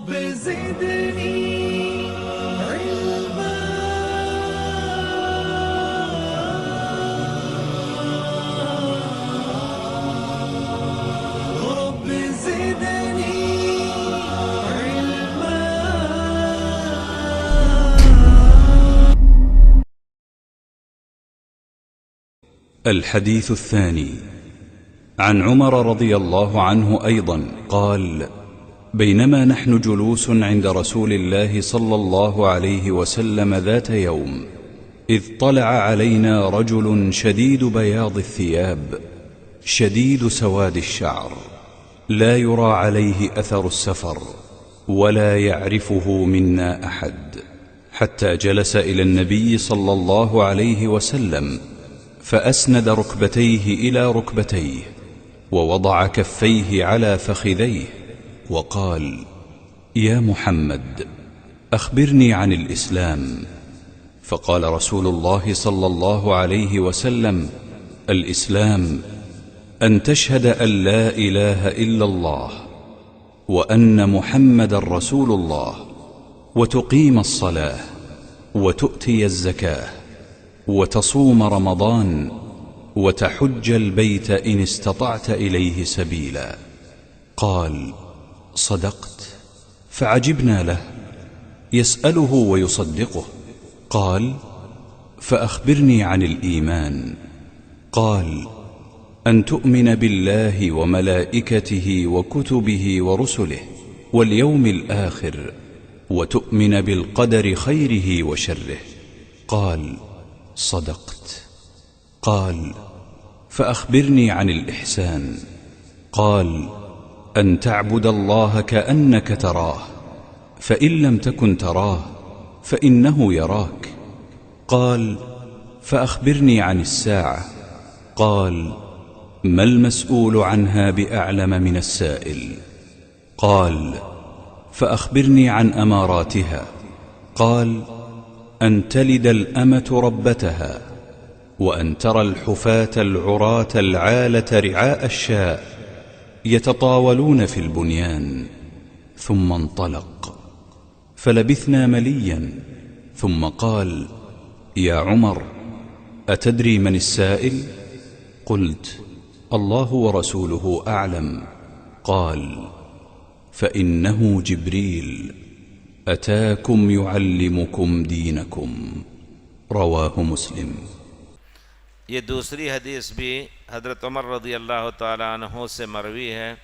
رب زدني علما. رب زدني علما. الحديث الثاني عن عمر رضي الله عنه أيضا قال: بينما نحن جلوس عند رسول الله صلى الله عليه وسلم ذات يوم، إذ طلع علينا رجل شديد بياض الثياب شديد سواد الشعر، لا يرى عليه أثر السفر ولا يعرفه منا أحد، حتى جلس إلى النبي صلى الله عليه وسلم فأسند ركبتيه إلى ركبتيه ووضع كفيه على فخذيه وقال: يا محمد، أخبرني عن الإسلام. فقال رسول الله صلى الله عليه وسلم: الإسلام أن تشهد أن لا إله إلا الله وأن محمد رسول الله، وتقيم الصلاة، وتؤتي الزكاة، وتصوم رمضان، وتحج البيت إن استطعت إليه سبيلا. قال: صدقت. فعجبنا له، يسأله ويصدقه. قال: فأخبرني عن الإيمان. قال: أن تؤمن بالله وملائكته وكتبه ورسله واليوم الآخر، وتؤمن بالقدر خيره وشره. قال: صدقت. قال: فأخبرني عن الإحسان. قال: أن تعبد الله كأنك تراه، فإن لم تكن تراه فإنه يراك. قال: فأخبرني عن الساعة. قال: ما المسؤول عنها بأعلم من السائل. قال: فأخبرني عن أماراتها. قال: أن تلد الأمة ربتها، وأن ترى الحفاة العراة العالة رعاء الشاء يتطاولون في البنيان. ثم انطلق، فلبثنا مليا، ثم قال: يا عمر، أتدري من السائل؟ قلت: الله ورسوله أعلم. قال: فإنه جبريل أتاكم يعلمكم دينكم. رواه مسلم۔ یہ دوسری حدیث بھی حضرت عمر رضی اللہ تعالیٰ عنہ سے مروی ہے۔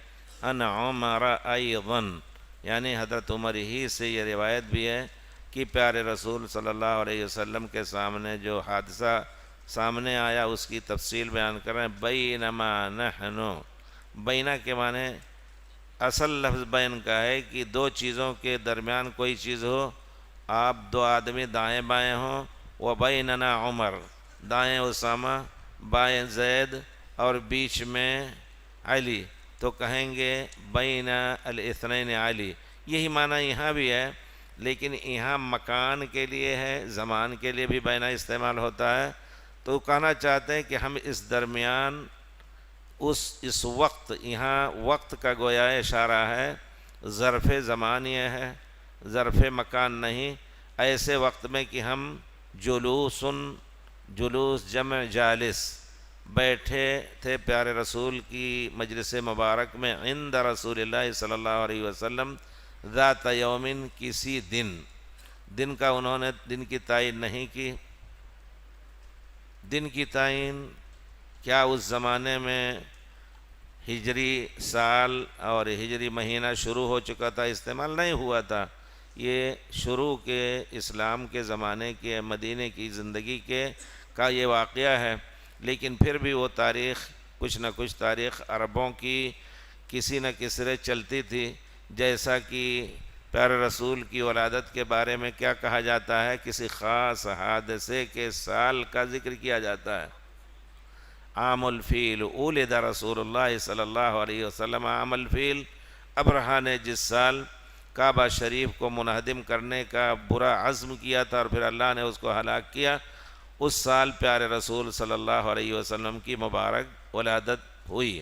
ان عمر ایضاً، یعنی حضرت عمر ہی سے یہ روایت بھی ہے کہ پیارے رسول صلی اللہ علیہ وسلم کے سامنے جو حادثہ سامنے آیا اس کی تفصیل بیان کر رہے ہیں۔ بینما نحن، بینہ کے معنی اصل لفظ بین کا ہے کہ دو چیزوں کے درمیان کوئی چیز ہو، آپ دو آدمی دائیں بائیں ہوں، وبیننا عمر، دائیں اسامہ بائیں زید اور بیچ میں علی، تو کہیں گے بین الاثنین علی۔ یہی معنی یہاں بھی ہے، لیکن یہاں مکان کے لیے ہے، زمان کے لیے بھی بینہ استعمال ہوتا ہے، تو کہنا چاہتے ہیں کہ ہم اس درمیان اس وقت، یہاں وقت کا گویا اشارہ ہے، ظرف زمان یہ ہے، ظرف مکان نہیں، ایسے وقت میں کہ ہم جلوس جمع جالس، بیٹھے تھے پیارے رسول کی مجلس مبارک میں، عند رسول اللہ صلی اللہ علیہ وسلم، ذات یومن، کسی دن کا انہوں نے دن کی تعین نہیں کی۔ دن کی تعین کیا اس زمانے میں ہجری سال اور ہجری مہینہ شروع ہو چکا تھا، استعمال نہیں ہوا تھا؟ یہ شروع کے اسلام کے زمانے کے مدینے کی زندگی کا یہ واقعہ ہے، لیکن پھر بھی وہ تاریخ، کچھ نہ کچھ تاریخ عربوں کی کسی نہ کسی چلتی تھی، جیسا کہ پیارے رسول کی ولادت کے بارے میں کیا کہا جاتا ہے، کسی خاص حادثے کے سال کا ذکر کیا جاتا ہے۔ عام الفیل، اولد رسول اللہ صلی اللہ علیہ وسلم عام الفیل، ابرہہ نے جس سال کعبہ شریف کو منہدم کرنے کا برا عزم کیا تھا اور پھر اللہ نے اس کو ہلاک کیا، اس سال پیارے رسول صلی اللہ علیہ وسلم کی مبارک ولادت ہوئی۔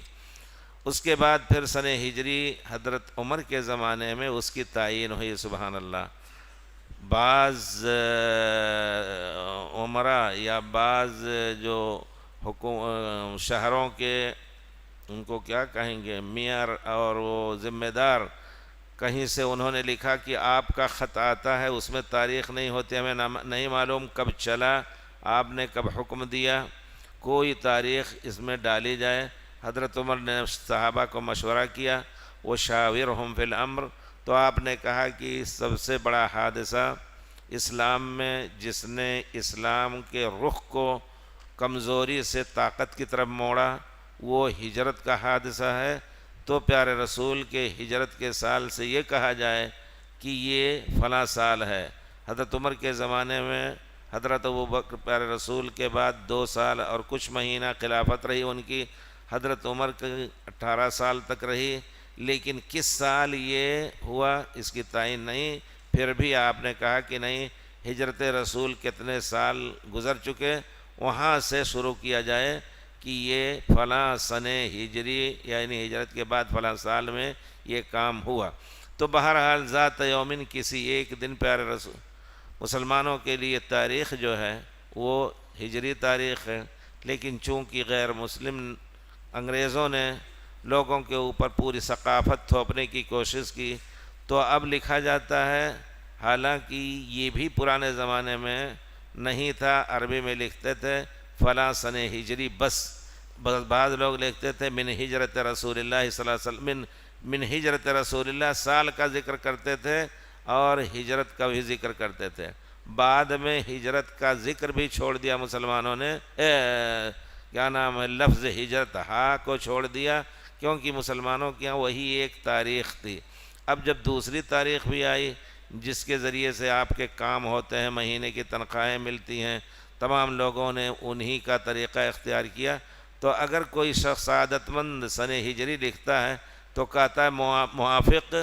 اس کے بعد پھر سن ہجری حضرت عمر کے زمانے میں اس کی تعین ہوئی. سبحان اللہ. بعض عمرہ یا بعض جو شہروں کے ان کو کیا کہیں گے میئر اور وہ ذمہ دار، کہیں سے انہوں نے لکھا کہ آپ کا خط آتا ہے، اس میں تاریخ نہیں ہوتی، ہمیں نہیں معلوم کب چلا، آپ نے کب حکم دیا، کوئی تاریخ اس میں ڈالی جائے. حضرت عمر نے صحابہ کو مشورہ کیا، وشاورہم فی الامر، تو آپ نے کہا کہ سب سے بڑا حادثہ اسلام میں جس نے اسلام کے رخ کو کمزوری سے طاقت کی طرف موڑا وہ ہجرت کا حادثہ ہے. تو پیارے رسول کے ہجرت کے سال سے یہ کہا جائے کہ یہ فلاں سال ہے. حضرت عمر کے زمانے میں حضرت ابوبکر پیارے رسول کے بعد 2 سال اور کچھ مہینہ خلافت رہی ان کی. حضرت عمر کی 18 سال تک رہی، لیکن کس سال یہ ہوا اس کی تعین نہیں. پھر بھی آپ نے کہا کہ نہیں، ہجرت رسول کتنے سال گزر چکے، وہاں سے شروع کیا جائے کہ یہ فلاں سن ہجری یعنی ہجرت کے بعد فلاں سال میں یہ کام ہوا. تو بہرحال ذات یومن کسی ایک دن پیارے رسول مسلمانوں کے لیے تاریخ جو ہے وہ ہجری تاریخ ہے، لیکن چونکہ غیر مسلم انگریزوں نے لوگوں کے اوپر پوری ثقافت تھوپنے کی کوشش کی تو اب لکھا جاتا ہے، حالانکہ یہ بھی پرانے زمانے میں نہیں تھا. عربی میں لکھتے تھے فلاں سن ہجری، بس بعض لوگ لکھتے تھے من ہجرت رسول اللہ صلی اللہ علیہ وسلم، من ہجرت رسول اللہ، سال کا ذکر کرتے تھے اور ہجرت کا بھی ذکر کرتے تھے. بعد میں ہجرت کا ذکر بھی چھوڑ دیا مسلمانوں نے، کیا نام ہے، لفظ ہجرت ہا کو چھوڑ دیا، کیونکہ مسلمانوں کے یہاں وہی ایک تاریخ تھی. اب جب دوسری تاریخ بھی آئی جس کے ذریعے سے آپ کے کام ہوتے ہیں، مہینے کی تنخواہیں ملتی ہیں، تمام لوگوں نے انہی کا طریقہ اختیار کیا. تو اگر کوئی شخص سعادت مند سن ہجری لکھتا ہے تو کہتا ہے موافق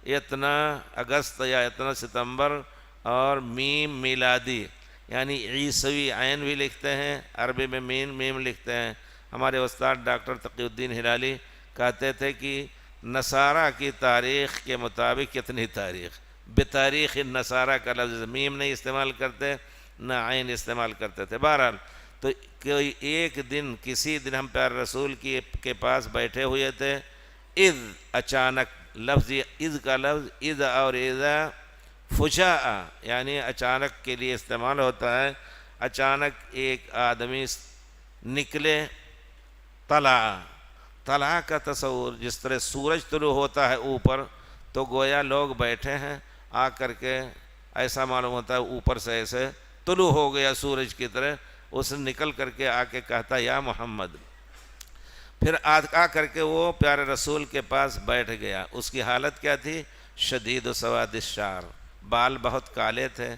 اتنا اگست یا اتنا ستمبر، اور میم میلادی یعنی عیسوی عین بھی لکھتے ہیں، عربی میں میم لکھتے ہیں. ہمارے استاد ڈاکٹر تقی الدین ہلالی کہتے تھے کہ نصارہ کی تاریخ کے مطابق کتنی تاریخ، بتاریخ النصارہ کا لفظ میم نہیں استعمال کرتے نہ عین استعمال کرتے تھے. بہرحال تو کوئی ایک دن کسی دن ہم پیارے رسول کے پاس بیٹھے ہوئے تھے، اذ اچانک، لفظ اذ کا لفظ اذ اور اذا فجاء یعنی اچانک کے لیے استعمال ہوتا ہے. اچانک ایک آدمی نکلے، طلع کا تصور جس طرح سورج طلوع ہوتا ہے اوپر، تو گویا لوگ بیٹھے ہیں، آ کر کے ایسا معلوم ہوتا ہے اوپر سے ایسے طلوع ہو گیا سورج کی طرح. اس نے نکل کر کے آ کے کہتا یا محمد، پھر آ کر کے وہ پیارے رسول کے پاس بیٹھ گیا. اس کی حالت کیا تھی؟ شدید سواد الشعر، بال بہت کالے تھے،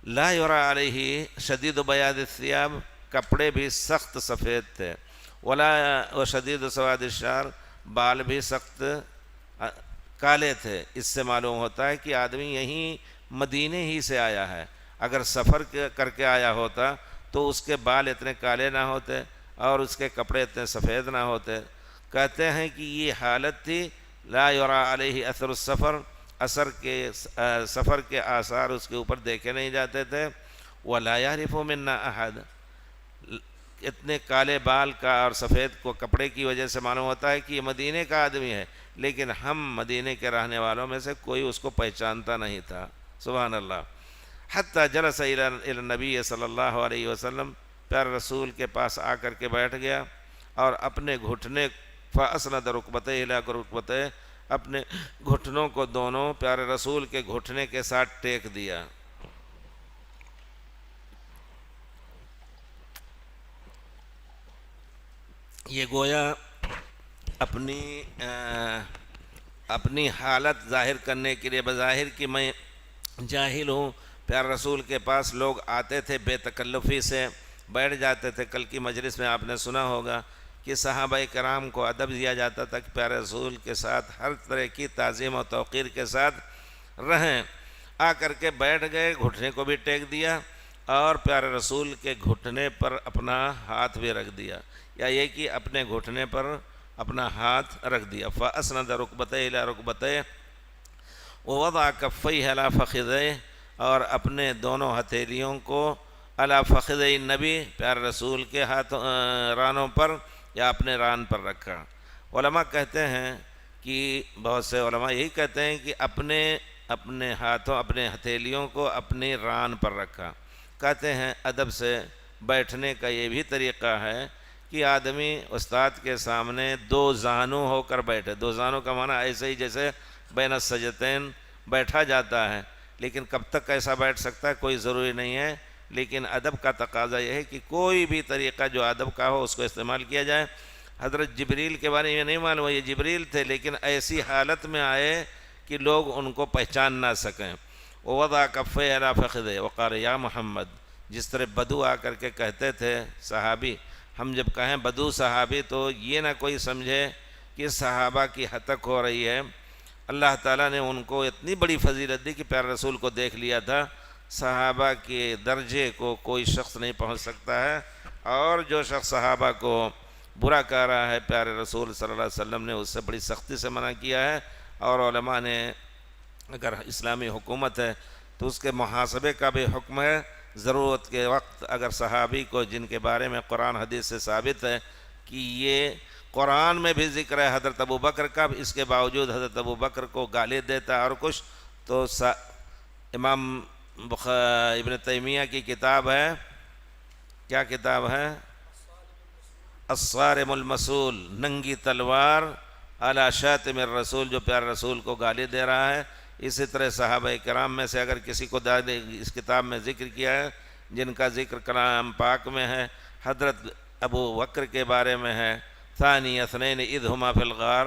لا یری علیہ شدید بیاض الثیاب، کپڑے بھی سخت سفید تھے، و شدید سواد الشعر، بال بھی سخت کالے تھے. اس سے معلوم ہوتا ہے کہ آدمی یہیں مدینے ہی سے آیا ہے. اگر سفر کر کے آیا ہوتا تو اس کے بال اتنے کالے نہ ہوتے اور اس کے کپڑے اتنے سفید نہ ہوتے. کہتے ہیں کہ یہ حالت تھی لا یری علیہ اثر السفر، سفر کے آثار اس کے اوپر دیکھے نہیں جاتے تھے. ولا یعرف منا احد، اتنے کالے بال کا اور سفید کو کپڑے کی وجہ سے معلوم ہوتا ہے کہ یہ مدینے کا آدمی ہے، لیکن ہم مدینے کے رہنے والوں میں سے کوئی اس کو پہچانتا نہیں تھا. سبحان اللہ. حتی جلس الی النبی صلی اللہ علیہ وسلم، پیارے رسول کے پاس آ کر کے بیٹھ گیا اور اپنے گھٹنے فاسند رکبتیہ الی رکبتیہ، اپنے گھٹنوں کو دونوں پیارے رسول کے گھٹنے کے ساتھ ٹیک دیا. یہ گویا اپنی حالت ظاہر کرنے کے لیے، بظاہر کہ میں جاہل ہوں. پیارے رسول کے پاس لوگ آتے تھے، بے تکلفی سے بیٹھ جاتے تھے. کل کی مجلس میں آپ نے سنا ہوگا کہ صحابہ کرام کو ادب دیا جاتا تھا کہ پیارے رسول کے ساتھ ہر طرح کی تعظیم و توقیر کے ساتھ رہیں. آ کر کے بیٹھ گئے، گھٹنے کو بھی ٹیک دیا اور پیارے رسول کے گھٹنے پر اپنا ہاتھ بھی رکھ دیا، یا یہ کہ اپنے گھٹنے پر اپنا ہاتھ رکھ دیا، فاسند رکبتیہ الی رکبتیہ ووضع کفیہ علی فخذیہ، اور اپنے دونوں ہتھیلیوں کو علی فخذی النبی، پیارے رسول کے رانوں پر یا اپنے ران پر رکھا۔ علماء کہتے ہیں کہ بہت سے علماء یہی کہتے ہیں کہ اپنے ہاتھوں اپنے ہتھیلیوں کو اپنی ران پر رکھا۔ کہتے ہیں ادب سے بیٹھنے کا یہ بھی طریقہ ہے کہ آدمی استاد کے سامنے دو زانو ہو کر بیٹھے۔ دو زانو کا معنی ایسے ہی جیسے بین السجدتین بیٹھا جاتا ہے، لیکن کب تک ایسا بیٹھ سکتا ہے کوئی ضروری نہیں ہے، لیکن ادب کا تقاضا یہ ہے کہ کوئی بھی طریقہ جو ادب کا ہو اس کو استعمال کیا جائے۔ حضرت جبریل کے بارے میں نہیں معلوم یہ جبریل تھے، لیکن ایسی حالت میں آئے کہ لوگ ان کو پہچان نہ سکیں۔ ووضع کفیہ علی فخذیہ وقال یا محمد، جس طرح بدو آ کر کے کہتے تھے صحابی، ہم جب کہیں بدو صحابی تو یہ نہ کوئی سمجھے کہ صحابہ کی ہتک ہو رہی ہے۔ اللہ تعالیٰ نے ان کو اتنی بڑی فضیلت دی کہ پیارے رسول کو دیکھ لیا تھا۔ صحابہ کے درجے کو کوئی شخص نہیں پہنچ سکتا ہے، اور جو شخص صحابہ کو برا کہہ رہا ہے پیارے رسول صلی اللہ علیہ وسلم نے اس سے بڑی سختی سے منع کیا ہے۔ اور علماء نے اگر اسلامی حکومت ہے تو اس کے محاسبے کا بھی حکم ہے۔ ضرورت کے وقت اگر صحابی کو جن کے بارے میں قرآن حدیث سے ثابت ہے کہ یہ قرآن میں بھی ذکر ہے حضرت ابوبکر کا، اس کے باوجود حضرت ابوبکر کو گالی دیتا ہے اور کچھ، تو امام ابن تیمیہ کی کتاب ہے، کیا کتاب ہے؟ الصارم المسول، ننگی تلوار علی شاتم الرسول، جو پیارے رسول کو گالی دے رہا ہے۔ اسی طرح صحابہ کرام میں سے اگر کسی کو اس کتاب میں ذکر کیا ہے، جن کا ذکر کلام پاک میں ہے، حضرت ابو بکر کے بارے میں ہے، ثانی اثنین اذ ہما فی الغار،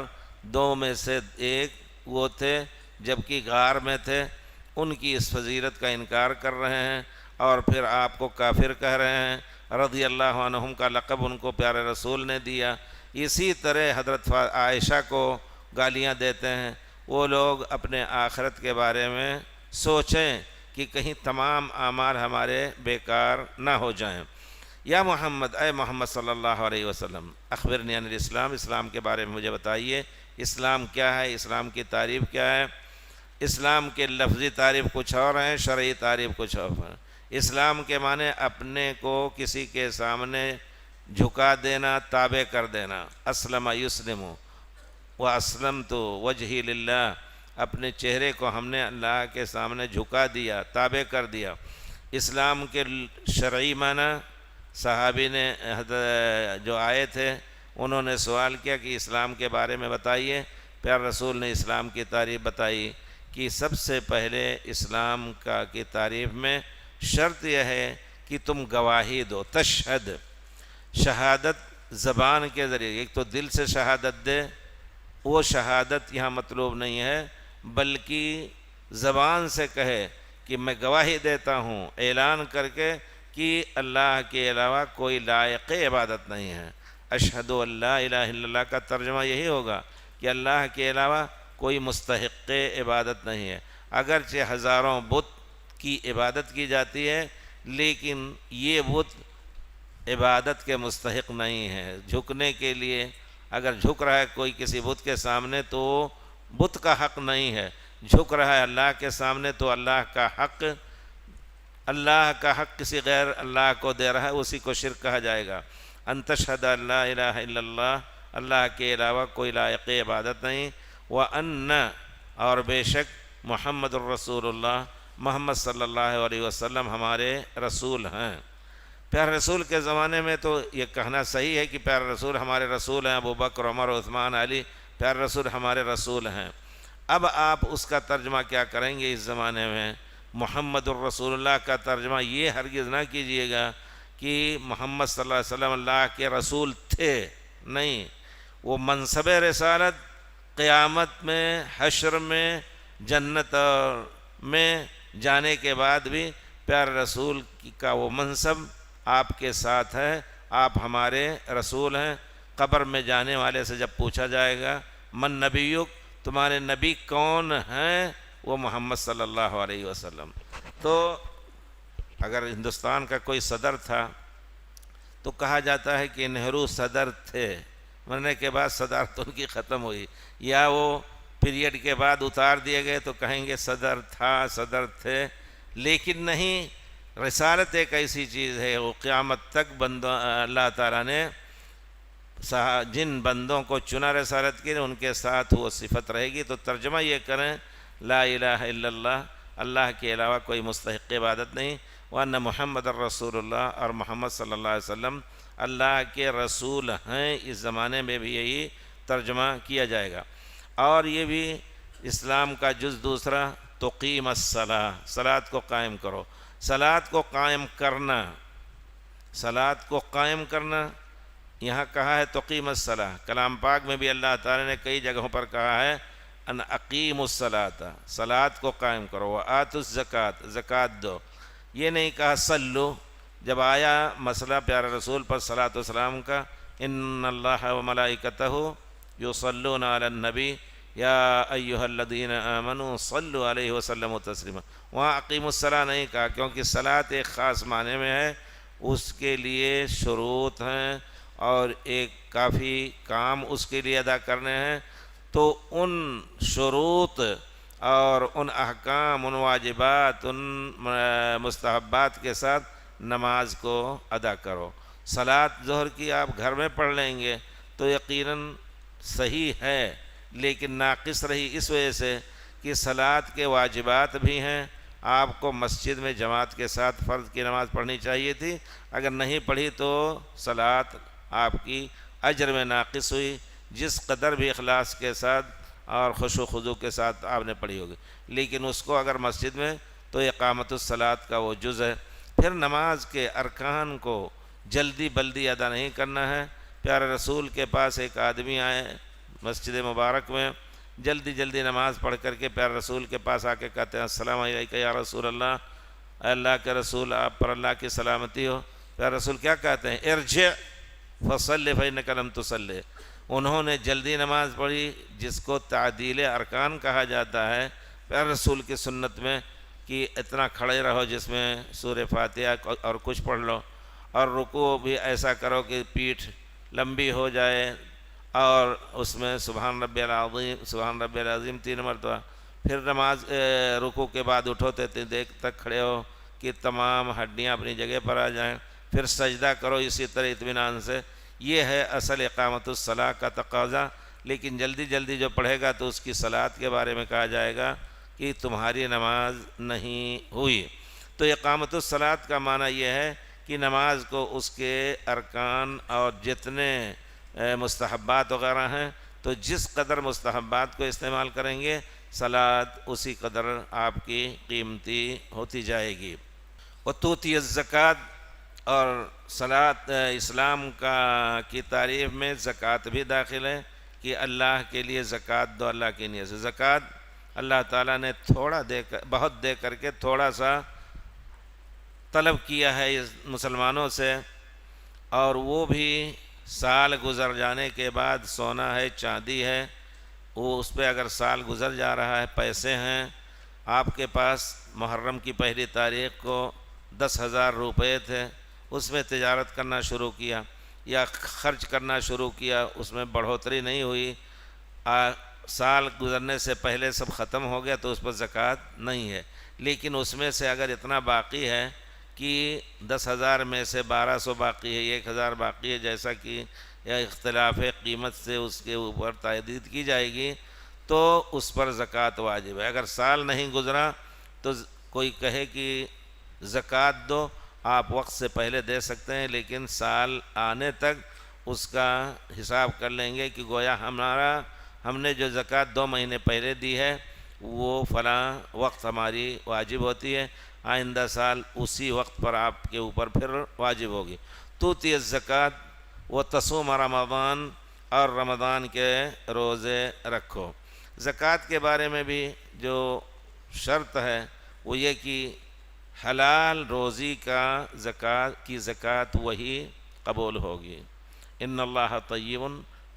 دو میں سے ایک وہ تھے جبکہ غار میں تھے، ان کی اس فضیلت کا انکار کر رہے ہیں اور پھر آپ کو کافر کہہ رہے ہیں۔ رضی اللہ عنہم کا لقب ان کو پیارے رسول نے دیا۔ اسی طرح حضرت عائشہ کو گالیاں دیتے ہیں۔ وہ لوگ اپنے آخرت کے بارے میں سوچیں کہ کہیں تمام اعمال ہمارے بیکار نہ ہو جائیں۔ یا محمد، اے محمد صلی اللہ علیہ وسلم، اخبرنی عن الاسلام، اسلام کے بارے میں مجھے بتائیے، اسلام کیا ہے، اسلام کی تعریف کیا ہے۔ اسلام کے لفظی تعریف کچھ اور ہیں، شرعی تعریف کچھ اور ہیں۔ اسلام کے معنی اپنے کو کسی کے سامنے جھکا دینا، تابع کر دینا۔ اسلم یسلم واسلمت وجہی للہ، اپنے چہرے کو ہم نے اللہ کے سامنے جھکا دیا، تابع کر دیا۔ اسلام کے شرعی معنی، صحابی نے جو آئے تھے انہوں نے سوال کیا کہ اسلام کے بارے میں بتائیے۔ پیارے رسول نے اسلام کی تعریف بتائی کہ سب سے پہلے اسلام کی تعریف میں شرط یہ ہے کہ تم گواہی دو، تشہد، شہادت زبان کے ذریعے، ایک تو دل سے شہادت دے، وہ شہادت یہاں مطلوب نہیں ہے، بلکہ زبان سے کہے کہ میں گواہی دیتا ہوں، اعلان کر کے کہ اللہ کے علاوہ کوئی لائق عبادت نہیں ہے۔ اشہد ان لا الہ الا اللہ کا ترجمہ یہی ہوگا کہ اللہ کے علاوہ کوئی مستحق عبادت نہیں ہے۔ اگرچہ ہزاروں بت کی عبادت کی جاتی ہے، لیکن یہ بت عبادت کے مستحق نہیں ہے۔ جھکنے کے لیے اگر جھک رہا ہے کوئی کسی بت کے سامنے تو وہ بت کا حق نہیں ہے، جھک رہا ہے اللہ کے سامنے تو اللہ کا حق کسی غیر اللہ کو دے رہا ہے، اسی کو شرک کہا جائے گا۔ ان تشہد ان لا الہ الا اللہ، اللہ کے علاوہ کوئی لائق عبادت نہیں، وان، اور بے شک محمد الرسول اللہ، محمد صلی اللہ علیہ وسلم ہمارے رسول ہیں۔ پیارے رسول کے زمانے میں تو یہ کہنا صحیح ہے کہ پیارے رسول ہمارے رسول ہیں، ابو بکر، عمر، عثمان، علی، پیارے رسول ہمارے رسول ہیں۔ اب آپ اس کا ترجمہ کیا کریں گے اس زمانے میں؟ محمد الرسول اللہ کا ترجمہ یہ ہرگز نہ کیجئے گا کہ محمد صلی اللہ علیہ وسلم اللہ کے رسول تھے، نہیں، وہ منصب رسالت قیامت میں، حشر میں، جنت میں جانے کے بعد بھی پیارے رسول کا وہ منصب آپ کے ساتھ ہے، آپ ہمارے رسول ہیں۔ قبر میں جانے والے سے جب پوچھا جائے گا من نبیک، تمہارے نبی کون ہیں؟ وہ محمد صلی اللہ علیہ وسلم۔ تو اگر ہندوستان کا کوئی صدر تھا تو کہا جاتا ہے کہ نہرو صدر تھے، مرنے کے بعد صدارت ان کی ختم ہوئی، یا وہ پیریڈ کے بعد اتار دیے گئے تو کہیں گے صدر تھا، صدر تھے، لیکن نہیں، رسالت ایک ایسی چیز ہے وہ قیامت تک بندوں اللہ تعالیٰ نے جن بندوں کو چنا رسالت کے لیے ان کے ساتھ وہ صفت رہے گی۔ تو ترجمہ یہ کریں لا الہ الا اللہ، اللہ کے علاوہ کوئی مستحق عبادت نہیں، وان محمد الرسول اللہ، اور محمد صلی اللہ علیہ وسلم اللہ کے رسول ہیں۔ اس زمانے میں بھی یہی ترجمہ کیا جائے گا۔ اور یہ بھی اسلام کا جز دوسرا، تقیم الصلاۃ، صلاۃ کو قائم کرو۔ صلاۃ کو قائم کرنا، صلاۃ کو قائم کرنا یہاں کہا ہے تقیم الصلاۃ، کلام پاک میں بھی اللہ تعالی نے کئی جگہوں پر کہا ہے ان اقیم الصلاۃ، صلاۃ کو قائم کرو، وآتوا الزکوٰۃ، زکوٰۃ دو۔ یہ نہیں کہا صلو۔ جب آیا مسئلہ پیارے رسول پر صلاۃ و سلام کا، ان اللہ و ملائکتہ یصلون علی النبی یا ایھا الذین آمنوا صلوا علیہ وسلم تسلیما، وہاں اقیم الصلاۃ نہیں کہا، کیونکہ صلاۃ ایک خاص معنی میں ہے، اس کے لیے شروط ہیں اور ایک کافی کام اس کے لیے ادا کرنے ہیں۔ تو ان شروط اور ان احکام، ان واجبات، ان مستحبات کے ساتھ نماز کو ادا کرو۔ صلاۃ ظہر کی آپ گھر میں پڑھ لیں گے تو یقیناً صحیح ہے، لیکن ناقص رہی اس وجہ سے کہ صلاۃ کے واجبات بھی ہیں، آپ کو مسجد میں جماعت کے ساتھ فرض کی نماز پڑھنی چاہیے تھی، اگر نہیں پڑھی تو صلاۃ آپ کی اجر میں ناقص ہوئی، جس قدر بھی اخلاص کے ساتھ اور خشوع و خضوع کے ساتھ آپ نے پڑھی ہوگی، لیکن اس کو اگر مسجد میں تو اقامت الصلاۃ کا وہ جز ہے۔ پھر نماز کے ارکان کو جلدی بلدی ادا نہیں کرنا ہے۔ پیارے رسول کے پاس ایک آدمی آئے مسجد مبارک میں، جلدی جلدی نماز پڑھ کر کے پیارے رسول کے پاس آ کے کہتے ہیں السلام علیکم یا رسول اللہ، اے اللہ کے رسول آپ پر اللہ کی سلامتی ہو۔ پیارے رسول کیا کہتے ہیں؟ ارجع فصلی فإنک لم تصلی۔ انہوں نے جلدی نماز پڑھی، جس کو تعدیل ارکان کہا جاتا ہے پیارے رسول کی سنت میں، کہ اتنا کھڑے رہو جس میں سورہ فاتحہ اور کچھ پڑھ لو، اور رکوع بھی ایسا کرو کہ پیٹھ لمبی ہو جائے، اور اس میں سبحان ربی العظیم، سبحان ربی العظیم 3 مرتبہ۔ پھر نماز رکوع کے بعد اٹھوتے دیر تک کھڑے ہو کہ تمام ہڈیاں اپنی جگہ پر آ جائیں، پھر سجدہ کرو اسی طرح اطمینان سے۔ یہ ہے اصل اقامت الصلاۃ کا تقاضا، لیکن جلدی جلدی جو پڑھے گا تو اس کی صلاۃ کے بارے میں کہا جائے گا کہ تمہاری نماز نہیں ہوئی۔ تو اقامت الصلاۃ کا معنی یہ ہے کہ نماز کو اس کے ارکان اور جتنے مستحبات وغیرہ ہیں، تو جس قدر مستحبات کو استعمال کریں گے صلاۃ اسی قدر آپ کی قیمتی ہوتی جائے گی۔ وتؤتی الزکوٰۃ، اور صلاۃ اسلام کی تعریف میں زکوٰۃ بھی داخل ہے کہ اللہ کے لیے زکوٰۃ دو، اللہ کی نیت سے۔ زکوٰۃ اللہ تعالیٰ نے تھوڑا دے کر، بہت دے کر کے تھوڑا سا طلب کیا ہے اس مسلمانوں سے، اور وہ بھی سال گزر جانے کے بعد سونا ہے، چاندی ہے، وہ اس پہ اگر سال گزر جا رہا ہے، پیسے ہیں آپ کے پاس، محرم کی پہلی تاریخ کو 10,000 روپے تھے، اس میں تجارت کرنا شروع کیا یا خرچ کرنا شروع کیا، اس میں بڑھوتری نہیں ہوئی، سال گزرنے سے پہلے سب ختم ہو گیا تو اس پر زکوٰۃ نہیں ہے۔ لیکن اس میں سے اگر اتنا باقی ہے کہ 10,000 میں سے 1,200 باقی ہے، 1,000 باقی ہے، جیسا کہ اختلاف قیمت سے اس کے اوپر تحدید کی جائے گی، تو اس پر زکوٰۃ واجب ہے۔ اگر سال نہیں گزرا تو کوئی کہے کہ زکوٰۃ دو، آپ وقت سے پہلے دے سکتے ہیں، لیکن سال آنے تک اس کا حساب کر لیں گے کہ گویا ہم نے جو زکوٰۃ 2 مہینے پہلے دی ہے وہ فلاں وقت ہماری واجب ہوتی ہے، آئندہ سال اسی وقت پر آپ کے اوپر پھر واجب ہوگی۔ تؤتی الزکوٰۃ وتصوم رمضان، اور رمضان کے روزے رکھو۔ زکوٰۃ کے بارے میں بھی جو شرط ہے وہ یہ کہ حلال روزی کا زکوٰۃ وہی قبول ہوگی۔ ان اللہ طیب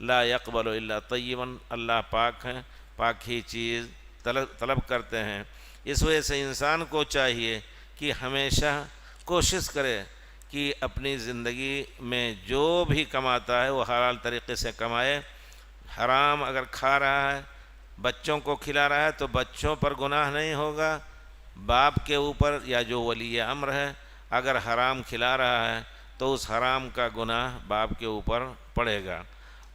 لا يقبل الا طیبا، اللہ پاک ہیں، پاک ہی چیز طلب کرتے ہیں۔ اس وجہ سے انسان کو چاہیے کہ ہمیشہ کوشش کرے کہ اپنی زندگی میں جو بھی کماتا ہے وہ حلال طریقے سے کمائے. حرام اگر کھا رہا ہے، بچوں کو کھلا رہا ہے تو بچوں پر گناہ نہیں ہوگا، باپ کے اوپر یا جو ولی امر ہے اگر حرام کھلا رہا ہے تو اس حرام کا گناہ باپ کے اوپر پڑے گا،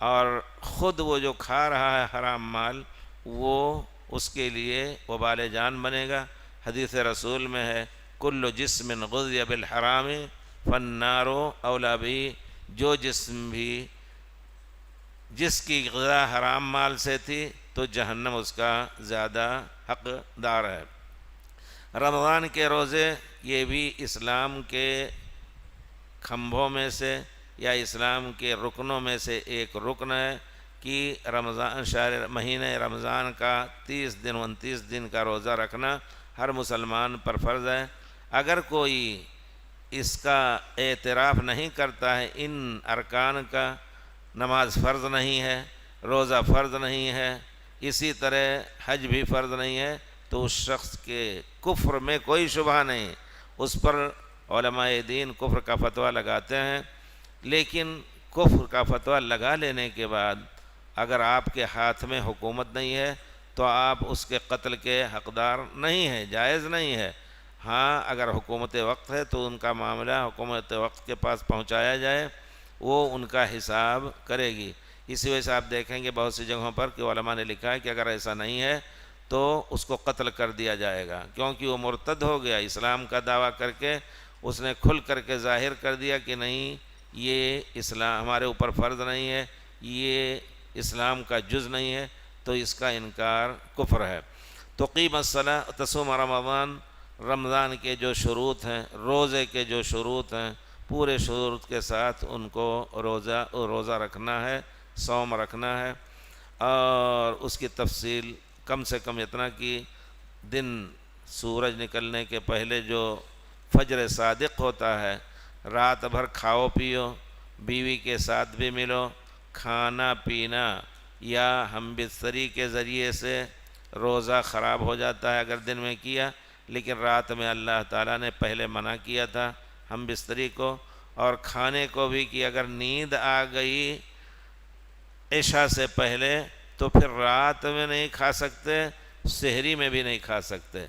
اور خود وہ جو کھا رہا ہے حرام مال وہ اس کے لیے وبال جان بنے گا. حدیث رسول میں ہے کل جسم غذی بالحرام فالنار اولی بہ، جو جسم بھی جس کی غذا حرام مال سے تھی تو جہنم اس کا زیادہ حقدار ہے. رمضان کے روزے یہ بھی اسلام کے کھمبوں میں سے یا اسلام کے رکنوں میں سے ایک رکن ہے کہ مہینہ رمضان کا 30 دن 29 دن کا روزہ رکھنا ہر مسلمان پر فرض ہے. اگر کوئی اس کا اعتراف نہیں کرتا ہے ان ارکان کا، نماز فرض نہیں ہے، روزہ فرض نہیں ہے، اسی طرح حج بھی فرض نہیں ہے، تو اس شخص کے کفر میں کوئی شبہ نہیں. اس پر علماء دین کفر کا فتویٰ لگاتے ہیں، لیکن کفر کا فتویٰ لگا لینے کے بعد اگر آپ کے ہاتھ میں حکومت نہیں ہے تو آپ اس کے قتل کے حقدار نہیں ہیں، جائز نہیں ہے. ہاں اگر حکومت وقت ہے تو ان کا معاملہ حکومت وقت کے پاس پہنچایا جائے، وہ ان کا حساب کرے گی. اسی وجہ سے آپ دیکھیں گے بہت سی جگہوں پر کہ علماء نے لکھا ہے کہ اگر ایسا نہیں ہے تو اس کو قتل کر دیا جائے گا، کیونکہ وہ مرتد ہو گیا، اسلام کا دعویٰ کر کے اس نے کھل کر کے ظاہر کر دیا کہ نہیں یہ اسلام ہمارے اوپر فرض نہیں ہے، یہ اسلام کا جز نہیں ہے، تو اس کا انکار کفر ہے. تقیم الصلاۃ تصوم رمضان، رمضان کے جو شروط ہیں، روزے کے جو شروط ہیں، پورے شروط کے ساتھ ان کو روزہ رکھنا ہے، صوم رکھنا ہے. اور اس کی تفصیل کم سے کم اتنا کہ دن سورج نکلنے کے پہلے جو فجر صادق ہوتا ہے، رات بھر کھاؤ پیو، بیوی کے ساتھ بھی ملو، کھانا پینا یا ہم بستری کے ذریعے سے روزہ خراب ہو جاتا ہے اگر دن میں کیا، لیکن رات میں اللہ تعالیٰ نے پہلے منع کیا تھا ہم بستری کو. اور کھانے کو بھی کہ اگر نیند آ گئی عشاء سے پہلے تو پھر رات میں نہیں کھا سکتے، سحری میں بھی نہیں کھا سکتے،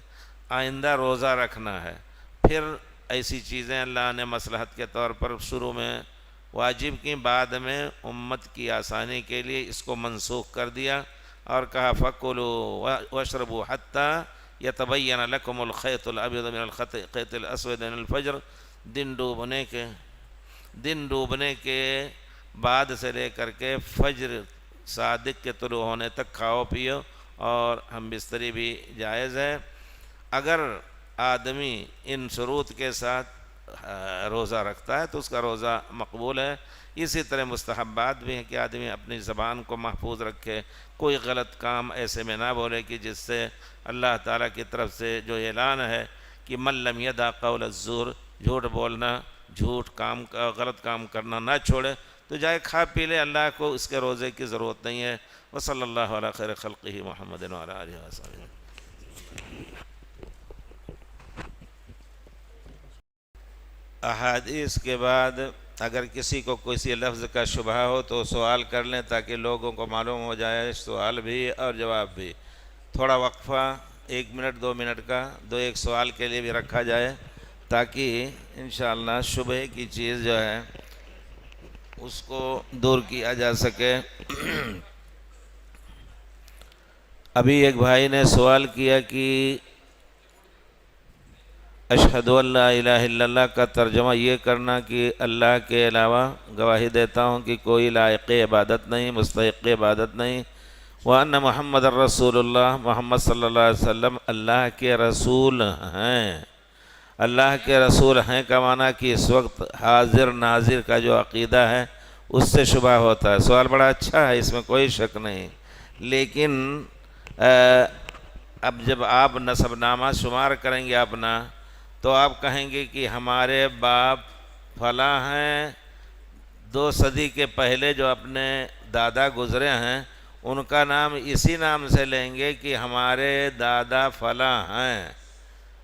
آئندہ روزہ رکھنا ہے. پھر ایسی چیزیں اللہ نے مصلحت کے طور پر شروع میں واجب کی، بعد میں امت کی آسانی کے لیے اس کو منسوخ کر دیا اور کہا فَكُلُوا وَاشْرَبُوا حَتَّى يَتَبَيَّنَ لَكُمُ الْخَيْطُ الْأَبْيَضُ مِنَ الْخَيْطِ الْأَسْوَدِ مِنَ الْفَجْرِ. دن ڈوبنے کے بعد سے لے کر کے فجر صادق کے طلوع ہونے تک کھاؤ پیو اور ہم بستری بھی جائز ہے. اگر آدمی ان شروط کے ساتھ روزہ رکھتا ہے تو اس کا روزہ مقبول ہے. اسی طرح مستحبات بھی ہیں کہ آدمی اپنی زبان کو محفوظ رکھے، کوئی غلط کام ایسے میں نہ بولے کہ جس سے اللہ تعالیٰ کی طرف سے جو اعلان ہے کہ من لم یدع قول الزور، جھوٹ بولنا، غلط کام کرنا نہ چھوڑے، تو جائے کھا پی لے، اللہ کو اس کے روزے کی ضرورت نہیں ہے. وصلی اللہ علی خیر خلقہ محمد وعلی آلہ وصحبہ. احادیث کے بعد اگر کسی کو کسی لفظ کا شبہ ہو تو سوال کر لیں تاکہ لوگوں کو معلوم ہو جائے، سوال بھی اور جواب بھی. تھوڑا وقفہ 1 منٹ 2 منٹ کا ایک سوال کے لیے بھی رکھا جائے تاکہ انشاءاللہ شبہ کی چیز جو ہے اس کو دور کیا جا سکے. ابھی ایک بھائی نے سوال کیا کہ اشہد ان لا الہ الا اللہ کا ترجمہ یہ کرنا کہ اللہ کے علاوہ گواہی دیتا ہوں کہ کوئی لائق عبادت نہیں، مستحق عبادت نہیں، وان محمد الرسول اللہ، محمد صلی اللہ علیہ وسلم اللہ کے رسول ہیں. اللہ کے رسول ہیں کا معنی کہ اس وقت حاضر ناظر کا جو عقیدہ ہے اس سے شبہ ہوتا ہے. سوال بڑا اچھا ہے، اس میں کوئی شک نہیں، لیکن اب جب آپ نسب نامہ شمار کریں گے اپنا تو آپ کہیں گے کہ ہمارے باپ فلاں ہیں، 2 صدی کے پہلے جو اپنے دادا گزرے ہیں ان کا نام اسی نام سے لیں گے کہ ہمارے دادا فلاں ہیں.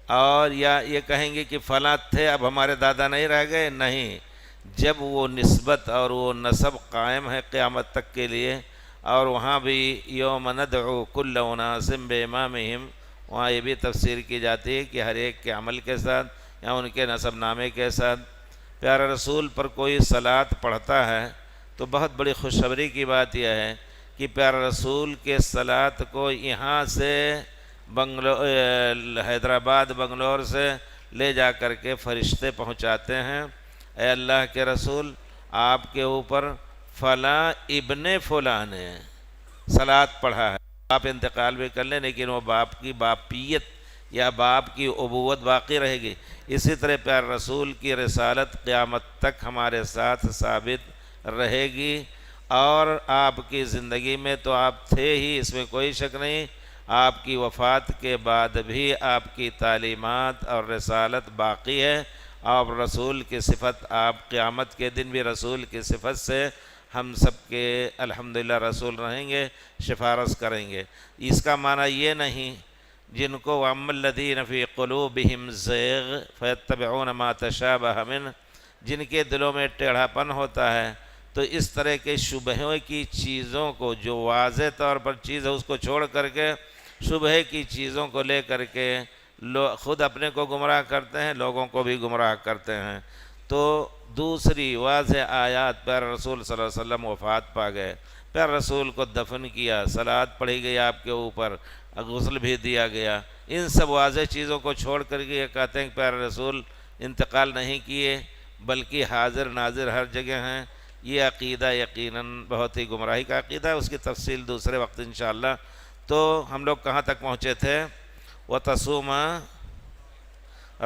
اور یا یہ کہیں گے کہ فلاں تھے اب ہمارے دادا نہیں رہ گئے، نہیں، جب وہ نسبت اور وہ نسب قائم ہے قیامت تک کے لیے، اور وہاں بھی یوم ندعو کل اناس بامامہم، وہاں یہ بھی تفسیر کی جاتی ہے کہ ہر ایک کے عمل کے ساتھ یا ان کے نسب نامے کے ساتھ پیارے رسول پر کوئی صلاۃ پڑھتا ہے تو بہت بڑی خوشخبری کی بات یہ ہے کہ پیارے رسول کے صلاۃ کو یہاں سے حیدرآباد بنگلور سے لے جا کر کے فرشتے پہنچاتے ہیں، اے اللہ کے رسول آپ کے اوپر فلاں ابن فلاں نے صلاۃ پڑھا ہے، آپ انتقال بھی کر لیں لیکن وہ باپ کی باپیت یا باپ کی ابوت باقی رہے گی۔ اسی طرح پیارے رسول کی رسالت قیامت تک ہمارے ساتھ ثابت رہے گی، اور آپ کی زندگی میں تو آپ تھے ہی، اس میں کوئی شک نہیں، آپ کی وفات کے بعد بھی آپ کی تعلیمات اور رسالت باقی ہے، اور رسول کی صفت آپ قیامت کے دن بھی رسول کی صفت سے ہم سب کے الحمدللہ رسول رہیں گے، سفارش کریں گے۔ اس کا معنی یہ نہیں جن کو وَأَمَّا الَّذِينَ فِي قُلُوبِهِمْ زَيْغٌ فَيَتَّبِعُونَ مَا تَشَابَهَ مِنْهُ، جن کے دلوں میں ٹیڑھا پن ہوتا ہے تو اس طرح کے شبہوں کی چیزوں کو، جو واضح طور پر چیز ہے اس کو چھوڑ کر کے شبہ کی چیزوں کو لے کر کے خود اپنے کو گمراہ کرتے ہیں، لوگوں کو بھی گمراہ کرتے ہیں۔ تو دوسری واضح آیات، پیارے رسول صلی اللہ علیہ وسلم وفات پا گئے، پیارے رسول کو دفن کیا، صلوات پڑھی گئی آپ کے اوپر، غسل بھی دیا گیا، ان سب واضح چیزوں کو چھوڑ کر کے یہ کہتے ہیں کہ پیارے رسول انتقال نہیں کیے بلکہ حاضر ناظر ہر جگہ ہیں، یہ عقیدہ یقیناً بہت ہی گمراہی کا عقیدہ ہے، اس کی تفصیل دوسرے وقت انشاءاللہ۔ تو ہم لوگ کہاں تک پہنچے تھے؟ وَتَصُومَ،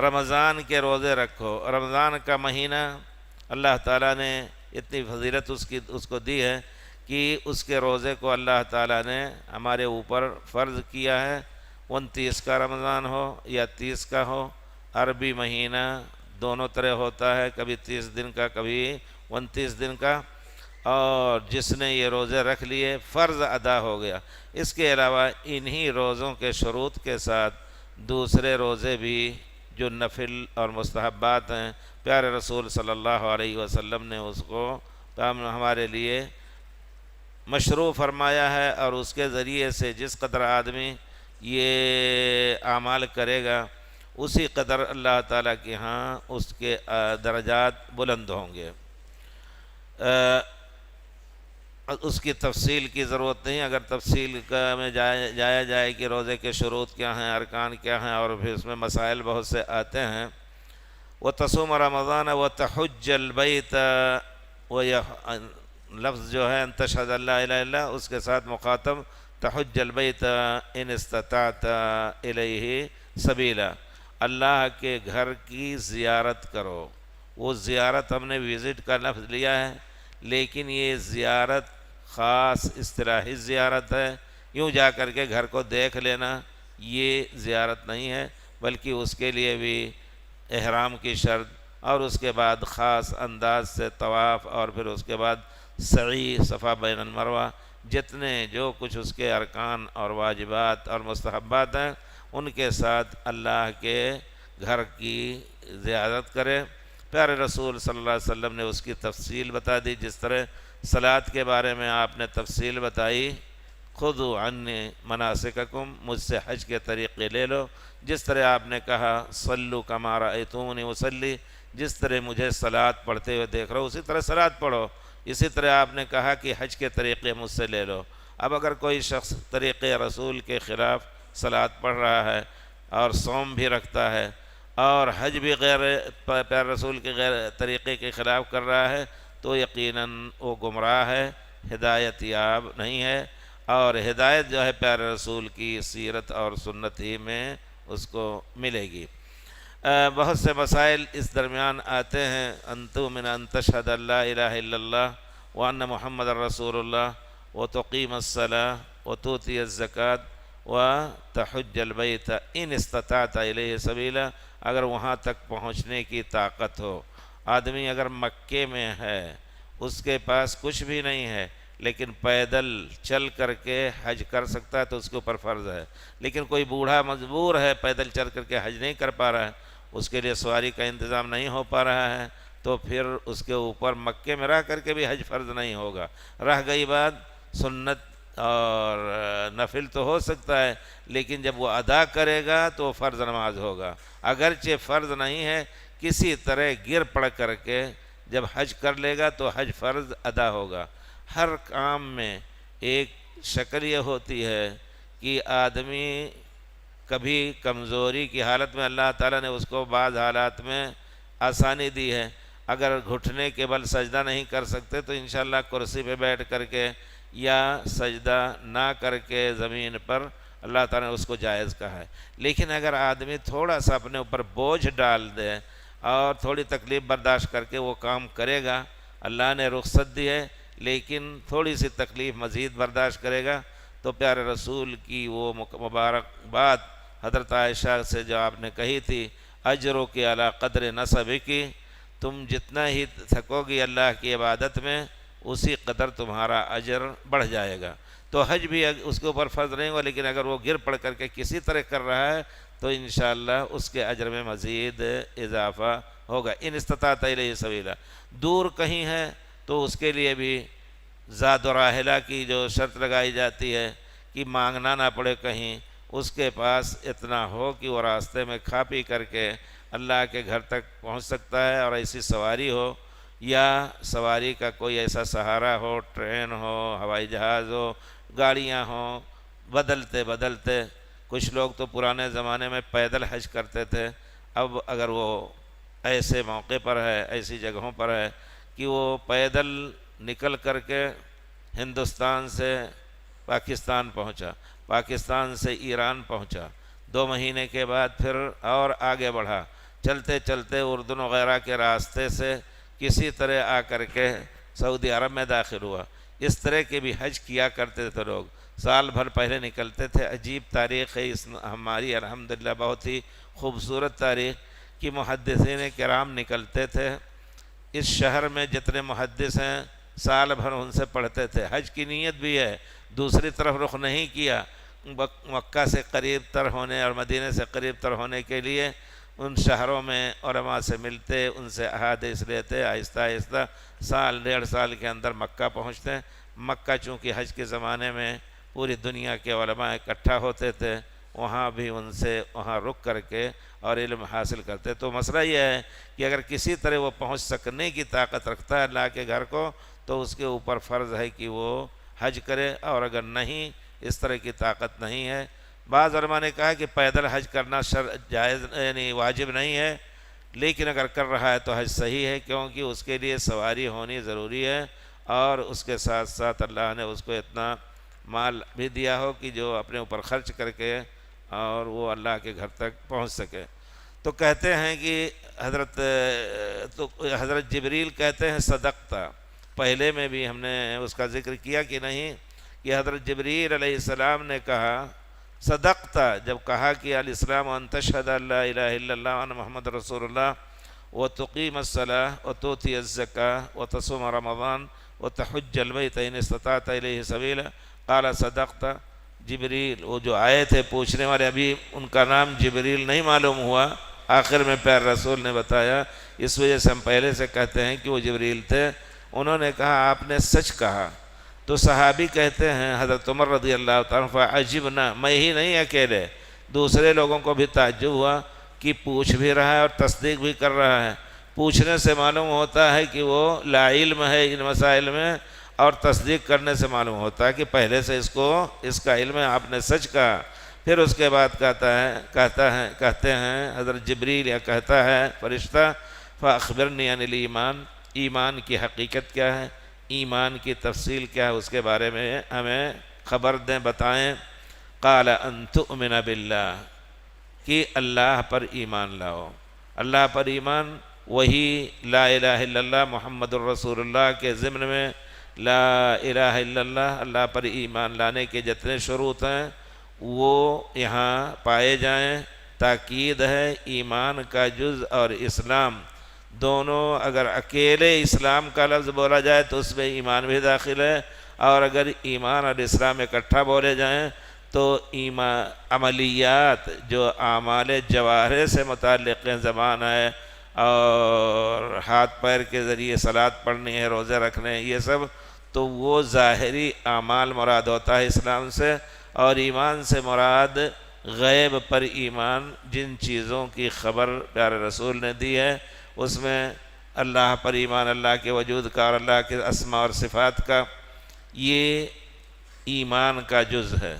رمضان کے روزے رکھو۔ رمضان کا مہینہ اللہ تعالیٰ نے اتنی فضیلت اس کو دی ہے کہ اس کے روزے کو اللہ تعالیٰ نے ہمارے اوپر فرض کیا ہے، 29 کا رمضان ہو یا 30 کا ہو، عربی مہینہ دونوں طرح ہوتا ہے، کبھی 30 دن کا کبھی 29 دن کا، اور جس نے یہ روزے رکھ لیے فرض ادا ہو گیا۔ اس کے علاوہ انہی روزوں کے شروط کے ساتھ دوسرے روزے بھی جو نفل اور مستحبات ہیں، پیارے رسول صلی اللہ علیہ وسلم نے اس کو ہمارے لیے مشروع فرمایا ہے، اور اس کے ذریعے سے جس قدر آدمی یہ اعمال کرے گا اسی قدر اللہ تعالیٰ کے ہاں اس کے درجات بلند ہوں گے۔ اس کی تفصیل کی ضرورت نہیں، اگر تفصیل میں جایا جائے کہ روزے کے شروط کیا ہیں، ارکان کیا ہیں، اور پھر اس میں مسائل بہت سے آتے ہیں۔ وَتَصُومَ رَمَضَانَ وَتَحُجَّ الْبَيْتَ، وہ لفظ جو ہے أَن تَشْهَدَ أَن لَا إِلَهَ إِلَّا اللہ، اس کے ساتھ مخاطب تحج البیت ان استطعت الیہ سبیلا، اللہ کے گھر کی زیارت کرو۔ وہ زیارت ہم نے وزٹ کا لفظ لیا ہے، لیکن یہ زیارت خاص اصطلاحی زیارت ہے، یوں جا کر کے گھر کو دیکھ لینا یہ زیارت نہیں ہے، بلکہ اس کے لیے بھی احرام کی شرط، اور اس کے بعد خاص انداز سے طواف، اور پھر اس کے بعد سعی صفا بین المروہ، جتنے جو کچھ اس کے ارکان اور واجبات اور مستحبات ہیں ان کے ساتھ اللہ کے گھر کی زیارت کرے۔ پیارے رسول صلی اللہ علیہ وسلم نے اس کی تفصیل بتا دی، جس طرح صلاۃ کے بارے میں آپ نے تفصیل بتائی، خذوا عنی مناسککم، مجھ سے حج کے طریقے لے لو، جس طرح آپ نے کہا صلوا کما رأیتمونی اصلی، جس طرح مجھے صلاۃ پڑھتے ہوئے دیکھ رہے ہو اسی طرح صلاۃ پڑھو۔ اسی طرح آپ نے کہا کہ حج کے طریقے مجھ سے لے لو۔ اب اگر کوئی شخص طریقے رسول کے خلاف صلاۃ پڑھ رہا ہے اور صوم بھی رکھتا ہے اور حج بھی غیر پیارے رسول کے غیر طریقے کے خلاف کر رہا ہے تو یقیناً وہ گمراہ ہے، ہدایت یاب نہیں ہے، اور ہدایت جو ہے پیارے رسول کی سیرت اور سنت ہی میں اس کو ملے گی۔ بہت سے مسائل اس درمیان آتے ہیں، ان تؤمن ان تشهد ان لا الہ الا اللہ وان محمد رسول اللہ وتقیم الصلاۃ وتؤتی الزکوٰۃ وتحج البیت ان استطعت الیہ سبیلا، اگر وہاں تک پہنچنے کی طاقت ہو۔ آدمی اگر مکے میں ہے، اس کے پاس کچھ بھی نہیں ہے، لیکن پیدل چل کر کے حج کر سکتا ہے تو اس کے اوپر فرض ہے۔ لیکن کوئی بوڑھا مجبور ہے پیدل چل کر کے حج نہیں کر پا رہا ہے، اس کے لیے سواری کا انتظام نہیں ہو پا رہا ہے، تو پھر اس کے اوپر مکے میں رہ کر کے بھی حج فرض نہیں ہوگا۔ رہ گئی بات سنت اور نفل تو ہو سکتا ہے، لیکن جب وہ ادا کرے گا تو فرض نماز ہوگا۔ اگرچہ فرض نہیں ہے، کسی طرح گر پڑ کر کے جب حج کر لے گا تو حج فرض ادا ہوگا۔ ہر کام میں ایک شکل یہ ہوتی ہے کہ آدمی کبھی کمزوری کی حالت میں اللہ تعالیٰ نے اس کو بعض حالات میں آسانی دی ہے۔ اگر گھٹنے کے بل سجدہ نہیں کر سکتے تو انشاءاللہ کرسی پہ بیٹھ کر کے یا سجدہ نہ کر کے زمین پر اللہ تعالیٰ نے اس کو جائز کہا ہے۔ لیکن اگر آدمی تھوڑا سا اپنے اوپر بوجھ ڈال دے اور تھوڑی تکلیف برداشت کر کے وہ کام کرے گا، اللہ نے رخصت دی ہے لیکن تھوڑی سی تکلیف مزید برداشت کرے گا، تو پیارے رسول کی وہ مبارک بات حضرت عائشہ سے جو آپ نے کہی تھی، اجرو کی علی قدر نصب کی، تم جتنا ہی تھکو گی اللہ کی عبادت میں اسی قدر تمہارا اجر بڑھ جائے گا۔ تو حج بھی اس کے اوپر فرض نہیں ہوا، لیکن اگر وہ گر پڑ کر کے کسی طرح کر رہا ہے تو انشاءاللہ اس کے اجر میں مزید اضافہ ہوگا۔ ان استطاعت الیہ سبیلا۔ دور کہیں ہے تو اس کے لیے بھی زاد و راحلہ کی جو شرط لگائی جاتی ہے کہ مانگنا نہ پڑے کہیں، اس کے پاس اتنا ہو کہ وہ راستے میں کھا پی کر کے اللہ کے گھر تک پہنچ سکتا ہے، اور ایسی سواری ہو یا سواری کا کوئی ایسا سہارا ہو، ٹرین ہو، ہوائی جہاز ہو، گاڑیاں ہوں، بدلتے کچھ لوگ تو پرانے زمانے میں پیدل حج کرتے تھے۔ اب اگر وہ ایسے موقع پر ہے، ایسی جگہوں پر ہے کہ وہ پیدل نکل کر کے ہندوستان سے پاکستان پہنچا، پاکستان سے ایران پہنچا، 2 مہینے کے بعد پھر اور آگے بڑھا، چلتے چلتے اردن وغیرہ کے راستے سے کسی طرح آ کر کے سعودی عرب میں داخل ہوا۔ اس طرح کے بھی حج کیا کرتے تھے لوگ، سال بھر پہلے نکلتے تھے۔ عجیب تاریخ ہے اس ہماری الحمدللہ، بہت ہی خوبصورت تاریخ کہ محدثین کرام نکلتے تھے۔ اس شہر میں جتنے محدث ہیں سال بھر ان سے پڑھتے تھے، حج کی نیت بھی ہے، دوسری طرف رخ نہیں کیا، مکہ سے قریب تر ہونے اور مدینہ سے قریب تر ہونے کے لیے ان شہروں میں علماء سے ملتے، ان سے احادیث لیتے، آہستہ آہستہ سال 1.5 سال کے اندر مکہ پہنچتے۔ مکہ چونکہ حج کے زمانے میں پوری دنیا کے علماء اکٹھا ہوتے تھے، وہاں بھی ان سے وہاں رک کر کے اور علم حاصل کرتے۔ تو مسئلہ یہ ہے کہ اگر کسی طرح وہ پہنچ سکنے کی طاقت رکھتا ہے اللہ کے گھر کو تو اس کے اوپر فرض ہے کہ وہ حج کرے، اور اگر نہیں، اس طرح کی طاقت نہیں ہے۔ بعض علماء نے کہا کہ پیدل حج کرنا جائز یعنی واجب نہیں ہے، لیکن اگر کر رہا ہے تو حج صحیح ہے، کیونکہ اس کے لیے سواری ہونی ضروری ہے، اور اس کے ساتھ ساتھ اللہ نے اس کو اتنا مال بھی دیا ہو کہ جو اپنے اوپر خرچ کر کے اور وہ اللہ کے گھر تک پہنچ سکے۔ تو کہتے ہیں کہ حضرت جبریل کہتے ہیں صدقتا، پہلے میں بھی ہم نے اس کا ذکر کیا کہ نہیں، کہ حضرت جبریل علیہ السلام نے کہا صدقتا، جب کہا کہ الاسلام ان تشہد ان لا الہ الا اللہ وان محمد رسول اللہ وتقیم الصلاۃ وتؤتی الزکاۃ وتصوم رمضان وتحج البیت ان استطعت الیہ سبیلا قال صدقتا۔ جبریل، وہ جو آئے تھے پوچھنے والے، ابھی ان کا نام جبریل نہیں معلوم ہوا، آخر میں پیارے رسول نے بتایا، اس وجہ سے ہم پہلے سے کہتے ہیں کہ وہ جبریل تھے۔ انہوں نے کہا آپ نے سچ کہا۔ تو صحابی کہتے ہیں حضرت عمر رضی اللہ تعالیٰ فعجبنا، میں ہی نہیں اکیلے، دوسرے لوگوں کو بھی تعجب ہوا کہ پوچھ بھی رہا ہے اور تصدیق بھی کر رہا ہے۔ پوچھنے سے معلوم ہوتا ہے کہ وہ لا علم ہے ان مسائل میں، اور تصدیق کرنے سے معلوم ہوتا ہے کہ پہلے سے اس کا علم ہے، آپ نے سچ کہا۔ پھر اس کے بعد کہتے ہیں حضرت جبریل، یا کہتا ہے فرشتہ فاخبرنی عن الایمان، ایمان کی حقیقت کیا ہے، ایمان کی تفصیل کیا ہے، اس کے بارے میں ہمیں خبر دیں، بتائیں۔ قال ان تؤمن باللہ، کہ اللہ پر ایمان لاؤ۔ اللہ پر ایمان وہی لا الہ الا اللہ محمد الرسول اللہ کے ضمن میں لا الہ الا اللہ، اللہ پر ایمان لانے کے جتنے شروط ہیں وہ یہاں پائے جائیں۔ تاکید ہے ایمان کا جز اور اسلام دونوں اگر اکیلے اسلام کا لفظ بولا جائے تو اس میں ایمان بھی داخل ہے، اور اگر ایمان اور اسلام اکٹھا بولے جائیں تو عملیات جو اعمال جوارح سے متعلق ہیں، زبان ہے اور ہاتھ پیر کے ذریعے صلاۃ پڑھنی ہے، روزے رکھنے ہیں، یہ سب تو وہ ظاہری اعمال مراد ہوتا ہے اسلام سے، اور ایمان سے مراد غیب پر ایمان، جن چیزوں کی خبر پیارے رسول نے دی ہے اس میں اللہ پر ایمان، اللہ کے وجود کا اور اللہ کے اسماء اور صفات کا، یہ ایمان کا جز ہے،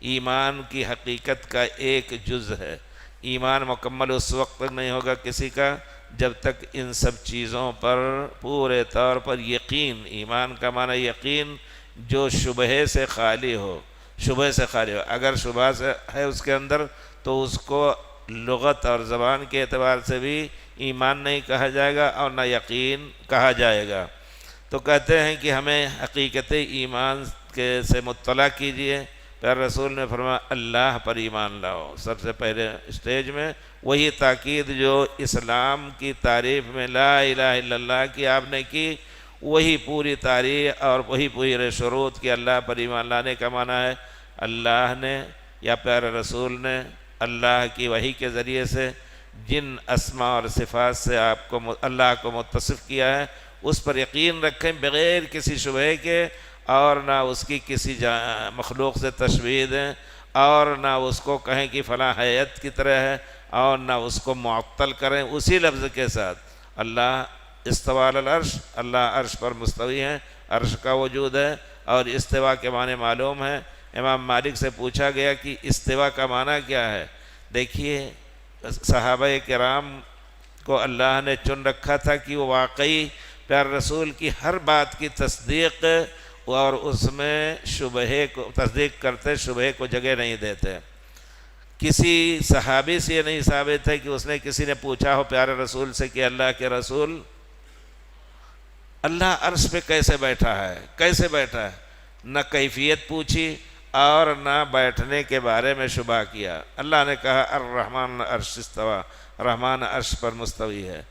ایمان کی حقیقت کا ایک جز ہے۔ ایمان مکمل اس وقت تک نہیں ہوگا کسی کا جب تک ان سب چیزوں پر پورے طور پر یقین، ایمان کا معنی یقین جو شبہ سے خالی ہو، شبہ سے خالی ہو۔ اگر شبہ سے ہے اس کے اندر تو اس کو لغت اور زبان کے اعتبار سے بھی ایمان نہیں کہا جائے گا اور نہ یقین کہا جائے گا۔ تو کہتے ہیں کہ ہمیں حقیقت ایمان سے مطلع کیجئے۔ پیارے رسول نے فرمایا اللہ پر ایمان لاؤ، سب سے پہلے اسٹیج میں وہی تاکید جو اسلام کی تعریف میں لا الہ الا اللہ کی آپ نے کی، وہی پوری تعریف اور وہی پوری شروط کہ اللہ پر ایمان لانے کا معنی ہے اللہ نے یا پیارے رسول نے اللہ کی وحی کے ذریعے سے جن اسماء اور صفات سے آپ کو اللہ کو متصف کیا ہے اس پر یقین رکھیں بغیر کسی شبہ کے، اور نہ اس کی کسی مخلوق سے تشبیہ دیں، اور نہ اس کو کہیں کہ فلاں حیت کی طرح ہے، اور نہ اس کو معطل کریں اسی لفظ کے ساتھ۔ اللہ استویٰ علی العرش، اللہ عرش پر مستوی ہے، عرش کا وجود ہے، اور استوا کے معنی معلوم ہے۔ امام مالک سے پوچھا گیا کہ استوا کا معنی کیا ہے؟ دیکھیے صحابہ کرام کو اللہ نے چن رکھا تھا کہ وہ واقعی پیارے رسول کی ہر بات کی تصدیق اور اس میں شبہ کو تصدیق کرتے، شبہ کو جگہ نہیں دیتے۔ کسی صحابی سے یہ نہیں ثابت ہے کہ اس نے کسی نے پوچھا ہو پیارے رسول سے کہ اللہ کے رسول اللہ عرش پہ کیسے بیٹھا ہے، کیسے بیٹھا ہے؟ نہ کیفیت پوچھی اور نہ بیٹھنے کے بارے میں شبہ کیا۔ اللہ نے کہا الرحمن عرش استوا، رحمان عرش پر مستوی ہے،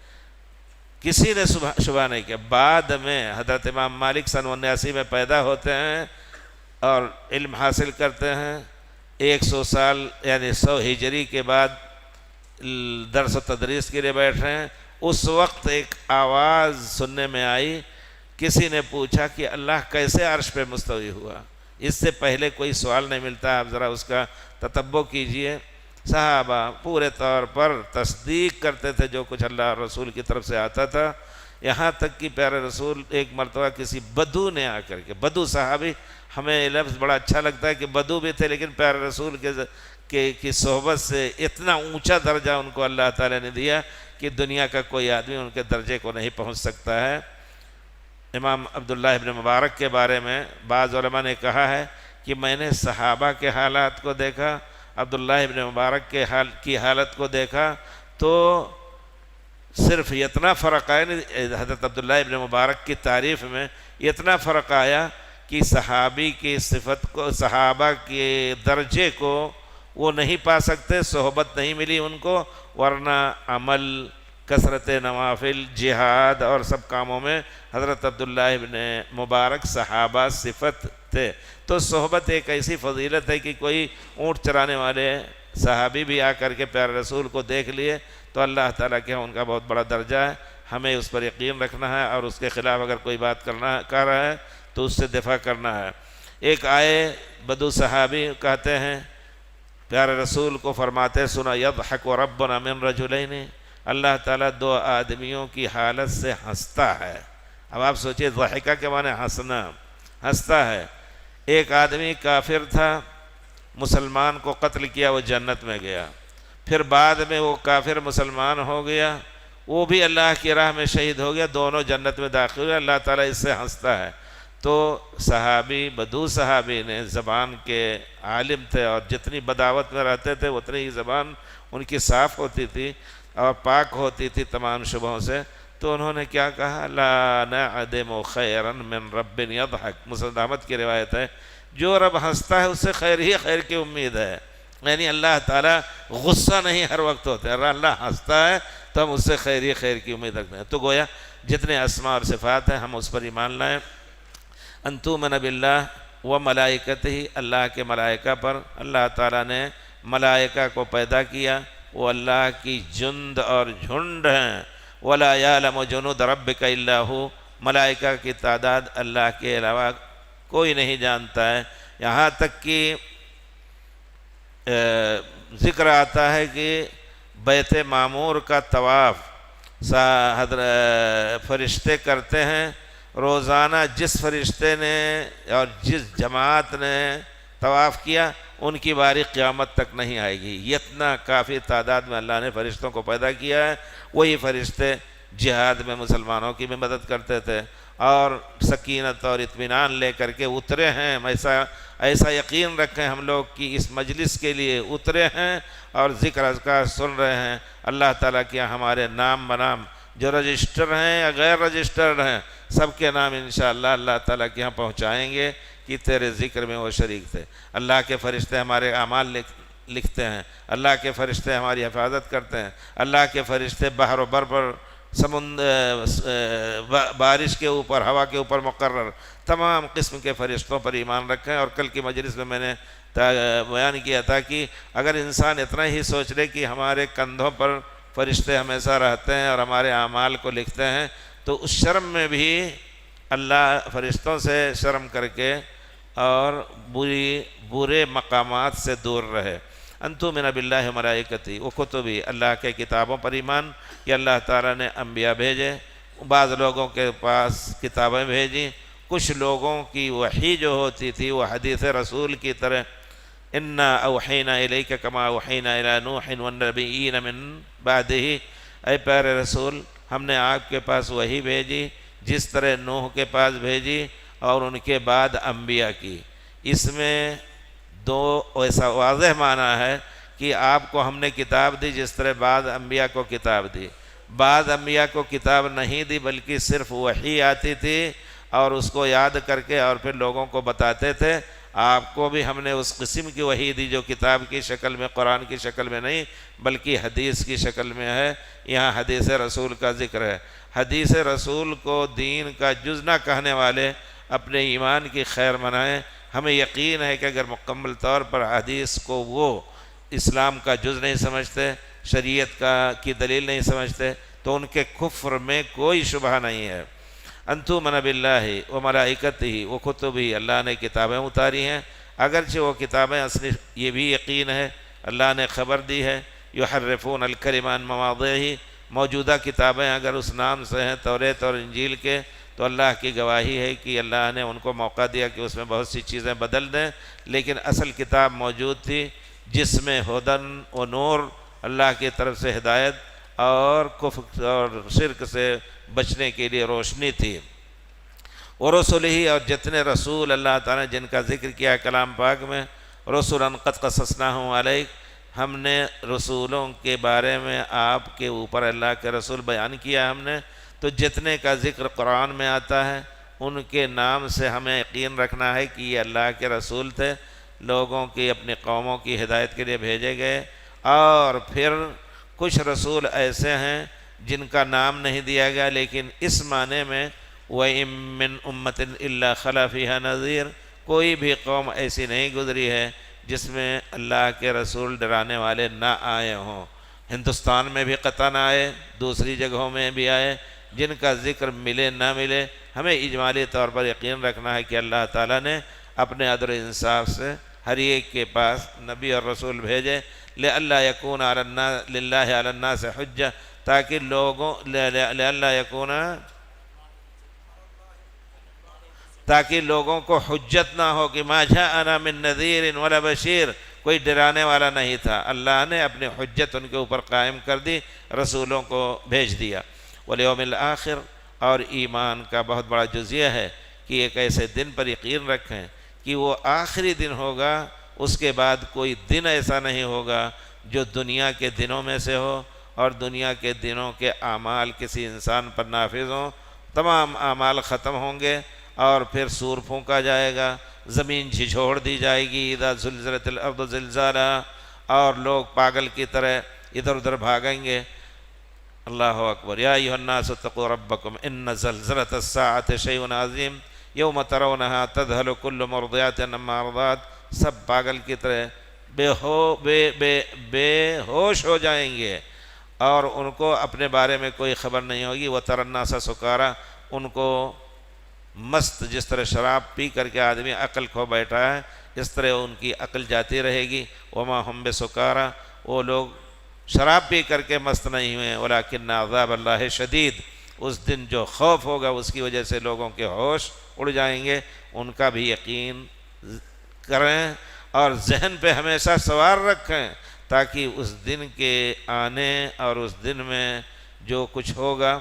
کسی نے شبہ نہیں کیا۔ بعد میں حضرت امام مالک سن 79 میں پیدا ہوتے ہیں اور علم حاصل کرتے ہیں، 100 سال یعنی 100 ہجری کے بعد درس و تدریس کے لیے بیٹھ رہے ہیں۔ اس وقت ایک آواز سننے میں آئی، کسی نے پوچھا کہ اللہ کیسے عرش پہ مستوی ہوا؟ اس سے پہلے کوئی سوال نہیں ملتا، آپ ذرا اس کا تتبع کیجئے۔ صحابہ پورے طور پر تصدیق کرتے تھے جو کچھ اللہ رسول کی طرف سے آتا تھا، یہاں تک کہ پیارے رسول ایک مرتبہ کسی بدو نے آ کر کے، بدو صحابی، ہمیں یہ لفظ بڑا اچھا لگتا ہے کہ بدو بھی تھے لیکن پیارے رسول کی صحبت سے اتنا اونچا درجہ ان کو اللہ تعالیٰ نے دیا کہ دنیا کا کوئی آدمی ان کے درجے کو نہیں پہنچ سکتا ہے۔ امام عبداللہ ابن مبارک کے بارے میں بعض علماء نے کہا ہے کہ میں نے صحابہ کے حالات کو دیکھا، عبداللہ ابن مبارک کی حالت کو دیکھا تو صرف اتنا فرق آیا، حضرت عبداللہ ابن مبارک کی تعریف میں اتنا فرق آیا کہ صحابی کی صفت کو، صحابہ کے درجے کو وہ نہیں پا سکتے، صحبت نہیں ملی ان کو، ورنہ عمل، کثرت نوافل، جہاد اور سب کاموں میں حضرت عبداللہ ابن مبارک صحابہ صفت تھے۔ تو صحبت ایک ایسی فضیلت ہے کہ کوئی اونٹ چرانے والے صحابی بھی آ کر کے پیارے رسول کو دیکھ لیے تو اللہ تعالیٰ کے ان کا بہت بڑا درجہ ہے، ہمیں اس پر یقین رکھنا ہے، اور اس کے خلاف اگر کوئی بات کر رہا ہے تو اس سے دفاع کرنا ہے۔ ایک آئے بدو صحابی کہتے ہیں پیارے رسول کو فرماتے سنا یضحک ربنا من رجلین، اللہ تعالیٰ دو آدمیوں کی حالت سے ہنستا ہے۔ اب آپ سوچئے ضحکہ کے معنی ہنسنا، ہنستا ہے۔ ایک آدمی کافر تھا، مسلمان کو قتل کیا، وہ جنت میں گیا، پھر بعد میں وہ کافر مسلمان ہو گیا، وہ بھی اللہ کی راہ میں شہید ہو گیا، دونوں جنت میں داخل ہوئے، اللہ تعالیٰ اس سے ہنستا ہے۔ تو صحابی، بدو صحابی نے زبان کے عالم تھے اور جتنی بداوت میں رہتے تھے اتنی ہی زبان ان کی صاف ہوتی تھی اور پاک ہوتی تھی تمام شبہوں سے، تو انہوں نے کیا کہا، لا نعدم خیرا من رب یضحک، مسند احمد کی روایت ہے، جو رب ہنستا ہے اس سے خیر ہی خیر کی امید ہے، یعنی اللہ تعالیٰ غصہ نہیں ہر وقت ہوتا ہے، اللہ ہنستا ہے تو ہم اس سے خیر کی امید رکھتے ہیں۔ تو گویا جتنے اسماء اور صفات ہیں ہم اس پر ایمان لائیں۔ ان تؤمن باللہ و ملائکتہ، اللہ کے ملائکہ پر، اللہ تعالیٰ نے ملائکہ کو پیدا کیا، وہ اللہ کی جند اور جھنڈ ہیں۔ ولا یعلم جنود ربک الا ہو، ملائکہ کی تعداد اللہ کے علاوہ کوئی نہیں جانتا ہے۔ یہاں تک کہ ذکر آتا ہے کہ بیت معمور کا طواف فرشتے کرتے ہیں، روزانہ جس فرشتے نے اور جس جماعت نے طواف کیا ان کی باری قیامت تک نہیں آئے گی۔ اتنا کافی تعداد میں اللہ نے فرشتوں کو پیدا کیا ہے۔ وہی فرشتے جہاد میں مسلمانوں کی بھی مدد کرتے تھے اور سکینت اور اطمینان لے کر کے اترے ہیں۔ ایسا یقین رکھیں ہم لوگ کہ اس مجلس کے لیے اترے ہیں اور ذکر اذکار سن رہے ہیں۔ اللہ تعالیٰ کے ہمارے نام بنام جو رجسٹر ہیں یا غیر رجسٹرڈ ہیں سب کے نام انشاءاللہ اللہ تعالیٰ کے یہاں پہنچائیں گے کہ تیرے ذکر میں وہ شریک تھے۔ اللہ کے فرشتے ہمارے اعمال لکھتے ہیں، اللہ کے فرشتے ہماری حفاظت کرتے ہیں، اللہ کے فرشتے بحر و بر پر، بارش کے اوپر، ہوا کے اوپر مقرر تمام قسم کے فرشتوں پر ایمان رکھیں۔ اور کل کی مجلس میں نے بیان کیا تھا کہ اگر انسان اتنا ہی سوچ لے کہ ہمارے کندھوں پر فرشتے ہمیشہ رہتے ہیں اور ہمارے اعمال کو لکھتے ہیں تو اس شرم میں بھی اللہ فرشتوں سے شرم کر کے اور برے مقامات سے دور رہے۔ ان تؤمن باللہ و ملائکتہ و کتبہ، اللہ کے کتابوں پر ایمان کہ اللہ تعالیٰ نے انبیاء بھیجے، بعض لوگوں کے پاس کتابیں بھیجیں، کچھ لوگوں کی وحی جو ہوتی تھی وہ حدیث رسول کی طرح انا اوحینا الیک کما اوحینا الی نوح والنبیین من بعدہ، اے پیارے رسول ہم نے آپ کے پاس وحی بھیجی جس طرح نوح کے پاس بھیجی اور ان کے بعد انبیاء کی۔ اس میں دو ایسا واضح معنی ہے کہ آپ کو ہم نے کتاب دی جس طرح بعض انبیاء کو کتاب دی۔ بعض انبیاء کو کتاب نہیں دی بلکہ صرف وحی آتی تھی اور اس کو یاد کر کے اور پھر لوگوں کو بتاتے تھے۔ آپ کو بھی ہم نے اس قسم کی وحی دی جو کتاب کی شکل میں، قرآن کی شکل میں نہیں بلکہ حدیث کی شکل میں ہے۔ یہاں حدیث رسول کا ذکر ہے۔ حدیث رسول کو دین کا جز نہ کہنے والے اپنے ایمان کی خیر منائیں۔ ہمیں یقین ہے کہ اگر مکمل طور پر حدیث کو وہ اسلام کا جز نہیں سمجھتے، شریعت کی دلیل نہیں سمجھتے تو ان کے کفر میں کوئی شبہ نہیں ہے۔ ان تؤمن باللہ و ملائکتہ و کتبہ، اللہ نے کتابیں اتاری ہیں، اگرچہ وہ کتابیں اصلی یہ بھی یقین ہے اللہ نے خبر دی ہے یحرفون الکلم عن مواضعہ، موجودہ کتابیں اگر اس نام سے ہیں توریت اور انجیل کے تو اللہ کی گواہی ہے کہ اللہ نے ان کو موقع دیا کہ اس میں بہت سی چیزیں بدل دیں، لیکن اصل کتاب موجود تھی جس میں ہدن و نور، اللہ کی طرف سے ہدایت اور کفر اور شرک سے بچنے کے لیے روشنی تھی۔ ورسلہ، اور جتنے رسول اللہ تعالیٰ نے جن کا ذکر کیا کلام پاک میں، رسولا قد قصصناہم علیک، ہم نے رسولوں کے بارے میں آپ کے اوپر اللہ کے رسول بیان کیا ہم نے، تو جتنے کا ذکر قرآن میں آتا ہے ان کے نام سے ہمیں یقین رکھنا ہے کہ یہ اللہ کے رسول تھے، لوگوں کی اپنی قوموں کی ہدایت کے لیے بھیجے گئے۔ اور پھر کچھ رسول ایسے ہیں جن کا نام نہیں دیا گیا لیکن اس معنی میں وَإِن مِّنْ أُمَّةٍ إِلَّا خَلَا فِيهَا نَذِيرٌ، کوئی بھی قوم ایسی نہیں گزری ہے جس میں اللہ کے رسول ڈرانے والے نہ آئے ہوں۔ ہندوستان میں بھی قطع نہ آئے، دوسری جگہوں میں بھی آئے، جن کا ذکر ملے نہ ملے ہمیں اجمالی طور پر یقین رکھنا ہے کہ اللہ تعالیٰ نے اپنے عدل و انصاف سے ہر ایک کے پاس نبی اور رسول بھیجے، لِأَلَّا يَكُونَ لِلَّهِ عَلَى النَّاسِ حُجَّةٌ، تاکہ تاکہ لوگوں کو حجت نہ ہو کہ ما جاءنا من نذیر ولا بشیر، کوئی ڈرانے والا نہیں تھا، اللہ نے اپنی حجت ان کے اوپر قائم کر دی، رسولوں کو بھیج دیا۔ والیوم الآخر، اور ایمان کا بہت بڑا جزیہ ہے کہ ایک ایسے دن پر یقین رکھیں کہ وہ آخری دن ہوگا، اس کے بعد کوئی دن ایسا نہیں ہوگا جو دنیا کے دنوں میں سے ہو اور دنیا کے دنوں کے اعمال کسی انسان پر نافذ ہوں۔ تمام اعمال ختم ہوں گے اور پھر سور پھونکا جائے گا، زمین جھنجھوڑ دی جائے گی، اذا زلزلت الارض زلزالہا، اور لوگ پاگل کی طرح ادھر ادھر بھاگیں گے۔ اللہ اکبر یا ایھا الناس اتقوا ربکم ان زلزلۃ الساعۃ شیء عظیم یوم ترونها تذہل کل مرضعۃ عما ارضعت، سب پاگل کی طرح بے ہوش ہو جائیں گے اور ان کو اپنے بارے میں کوئی خبر نہیں ہوگی۔ وتری الناس سکارا، ان کو مست، جس طرح شراب پی کر کے آدمی عقل کھو بیٹھا ہے اس طرح ان کی عقل جاتی رہے گی۔ وما ہم بسکارا، وہ لوگ شراب پی کر کے مست نہیں ہوئے، ولکن عذاب اللہ شدید، اس دن جو خوف ہوگا اس کی وجہ سے لوگوں کے ہوش اڑ جائیں گے، ان کا بھی یقین کریں اور ذہن پہ ہمیشہ سوار رکھیں تاکہ اس دن کے آنے اور اس دن میں جو کچھ ہوگا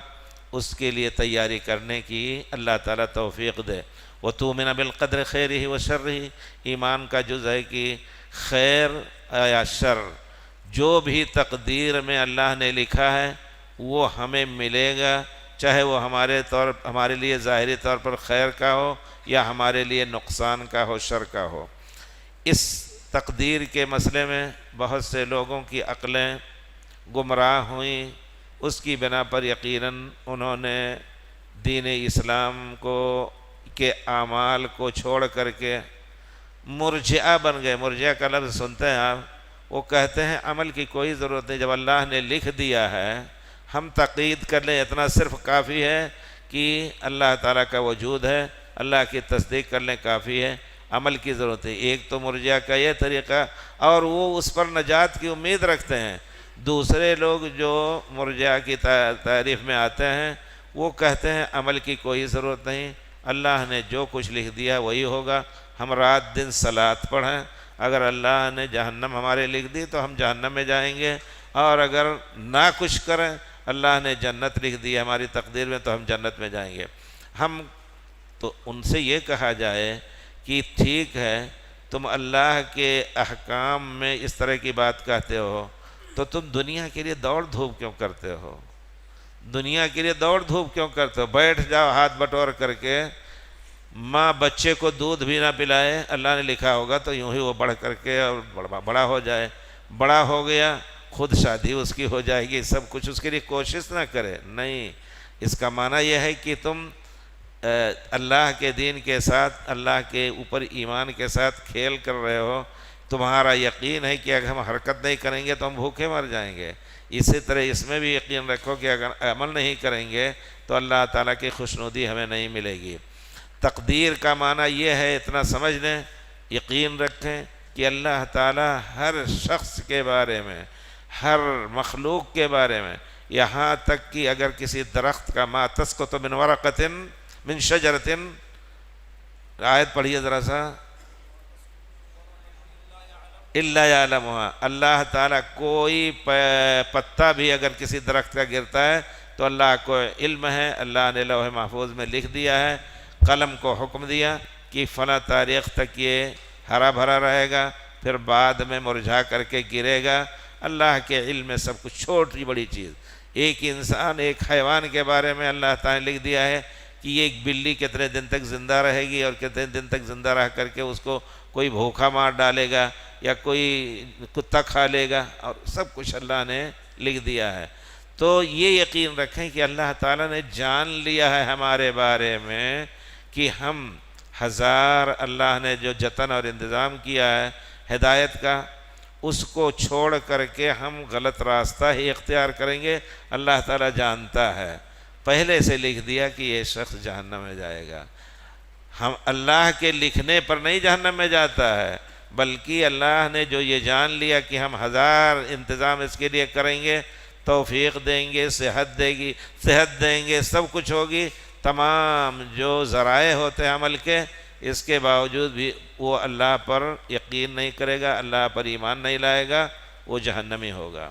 اس کے لیے تیاری کرنے کی اللہ تعالیٰ توفیق دے۔ وَتُؤْمِنَ بِالْقَدْرِ خَيْرِهِ وَشَرِّهِ، ایمان کا جز ہے کہ خیر یا شر جو بھی تقدیر میں اللہ نے لکھا ہے وہ ہمیں ملے گا، چاہے وہ ہمارے لیے ظاہری طور پر خیر کا ہو یا ہمارے لیے نقصان کا ہو، شر کا ہو۔ اس تقدیر کے مسئلے میں بہت سے لوگوں کی عقلیں گمراہ ہوئیں، اس کی بنا پر یقیناً انہوں نے دین اسلام کے اعمال کو چھوڑ کر کے مرجئہ بن گئے۔ مرجئہ کا لفظ سنتے ہیں آپ، وہ کہتے ہیں عمل کی کوئی ضرورت نہیں، جب اللہ نے لکھ دیا ہے ہم تقید کر لیں، اتنا صرف کافی ہے کہ اللہ تعالیٰ کا وجود ہے، اللہ کی تصدیق کر لیں کافی ہے، عمل کی ضرورت ہے۔ ایک تو مرجئہ کا یہ طریقہ، اور وہ اس پر نجات کی امید رکھتے ہیں۔ دوسرے لوگ جو مرجئہ کی تعریف میں آتے ہیں وہ کہتے ہیں عمل کی کوئی ضرورت نہیں، اللہ نے جو کچھ لکھ دیا وہی ہوگا، ہم رات دن صلاۃ پڑھیں، اگر اللہ نے جہنم ہمارے لکھ دی تو ہم جہنم میں جائیں گے، اور اگر نہ کچھ کریں، اللہ نے جنت لکھ دی ہماری تقدیر میں تو ہم جنت میں جائیں گے۔ ہم تو ان سے یہ کہا جائے کہ ٹھیک ہے تم اللہ کے احکام میں اس طرح کی بات کہتے ہو تو تم دنیا کے لیے دوڑ دھوپ کیوں کرتے ہو؟ دنیا کے لیے دوڑ دھوپ کیوں کرتے ہو؟ بیٹھ جاؤ ہاتھ بٹور کر کے، ماں بچے کو دودھ بھی نہ پلائے، اللہ نے لکھا ہوگا تو یوں ہی وہ بڑھ کر کے اور بڑا ہو جائے، بڑا ہو گیا خود شادی اس کی ہو جائے گی، سب کچھ اس کے لیے کوشش نہ کرے۔ نہیں، اس کا معنی یہ ہے کہ تم اللہ کے دین کے ساتھ، اللہ کے اوپر ایمان کے ساتھ کھیل کر رہے ہو، تمہارا یقین ہے کہ اگر ہم حرکت نہیں کریں گے تو ہم بھوکے مر جائیں گے۔ اسی طرح اس میں بھی یقین رکھو کہ اگر عمل نہیں کریں گے تو اللہ تعالیٰ کی خوشنودی ہمیں نہیں ملے گی۔ تقدیر کا معنی یہ ہے، اتنا سمجھ لیں، یقین رکھیں کہ اللہ تعالیٰ ہر شخص کے بارے میں، ہر مخلوق کے بارے میں، یہاں تک کہ اگر کسی درخت کا ما تسقط من ورقۃ من شجرۃ، آیت پڑھیے ذرا سا، الا یعلمھا، اللہ تعالیٰ کوئی پتا بھی اگر کسی درخت کا گرتا ہے تو اللہ کو علم ہے، اللہ نے لوح محفوظ میں لکھ دیا ہے، قلم کو حکم دیا کہ فلاں تاریخ تک یہ ہرا بھرا رہے گا، پھر بعد میں مرجھا کر کے گرے گا۔ اللہ کے علم میں سب کچھ، چھوٹی بڑی چیز، ایک انسان، ایک حیوان کے بارے میں اللہ تعالیٰ نے لکھ دیا ہے کہ یہ ایک بلی کتنے دن تک زندہ رہے گی اور کتنے دن تک زندہ رہ کر کے اس کو کوئی بھوکا مار ڈالے گا یا کوئی کتا کھا لے گا، اور سب کچھ اللہ نے لکھ دیا ہے۔ تو یہ یقین رکھیں کہ اللہ تعالیٰ نے جان لیا ہے ہمارے بارے میں کہ ہم ہزار، اللہ نے جو جتن اور انتظام کیا ہے ہدایت کا، اس کو چھوڑ کر کے ہم غلط راستہ ہی اختیار کریں گے، اللہ تعالیٰ جانتا ہے، پہلے سے لکھ دیا کہ یہ شخص جہنم میں جائے گا۔ ہم اللہ کے لکھنے پر نہیں جہنم میں جاتا ہے، بلکہ اللہ نے جو یہ جان لیا کہ ہم ہزار انتظام اس کے لیے کریں گے، توفیق دیں گے، صحت دیں گے، سب کچھ ہوگی، تمام جو ذرائع ہوتے ہیں عمل کے، اس کے باوجود بھی وہ اللہ پر یقین نہیں کرے گا، اللہ پر ایمان نہیں لائے گا، وہ جہنمی ہوگا۔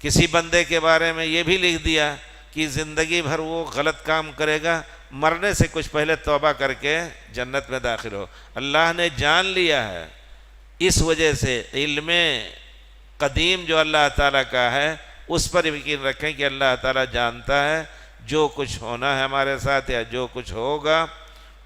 کسی بندے کے بارے میں یہ بھی لکھ دیا کہ زندگی بھر وہ غلط کام کرے گا، مرنے سے کچھ پہلے توبہ کر کے جنت میں داخل ہو، اللہ نے جان لیا ہے۔ اس وجہ سے علم قدیم جو اللہ تعالیٰ کا ہے اس پر یقین رکھیں کہ اللہ تعالیٰ جانتا ہے جو کچھ ہونا ہے ہمارے ساتھ یا جو کچھ ہوگا،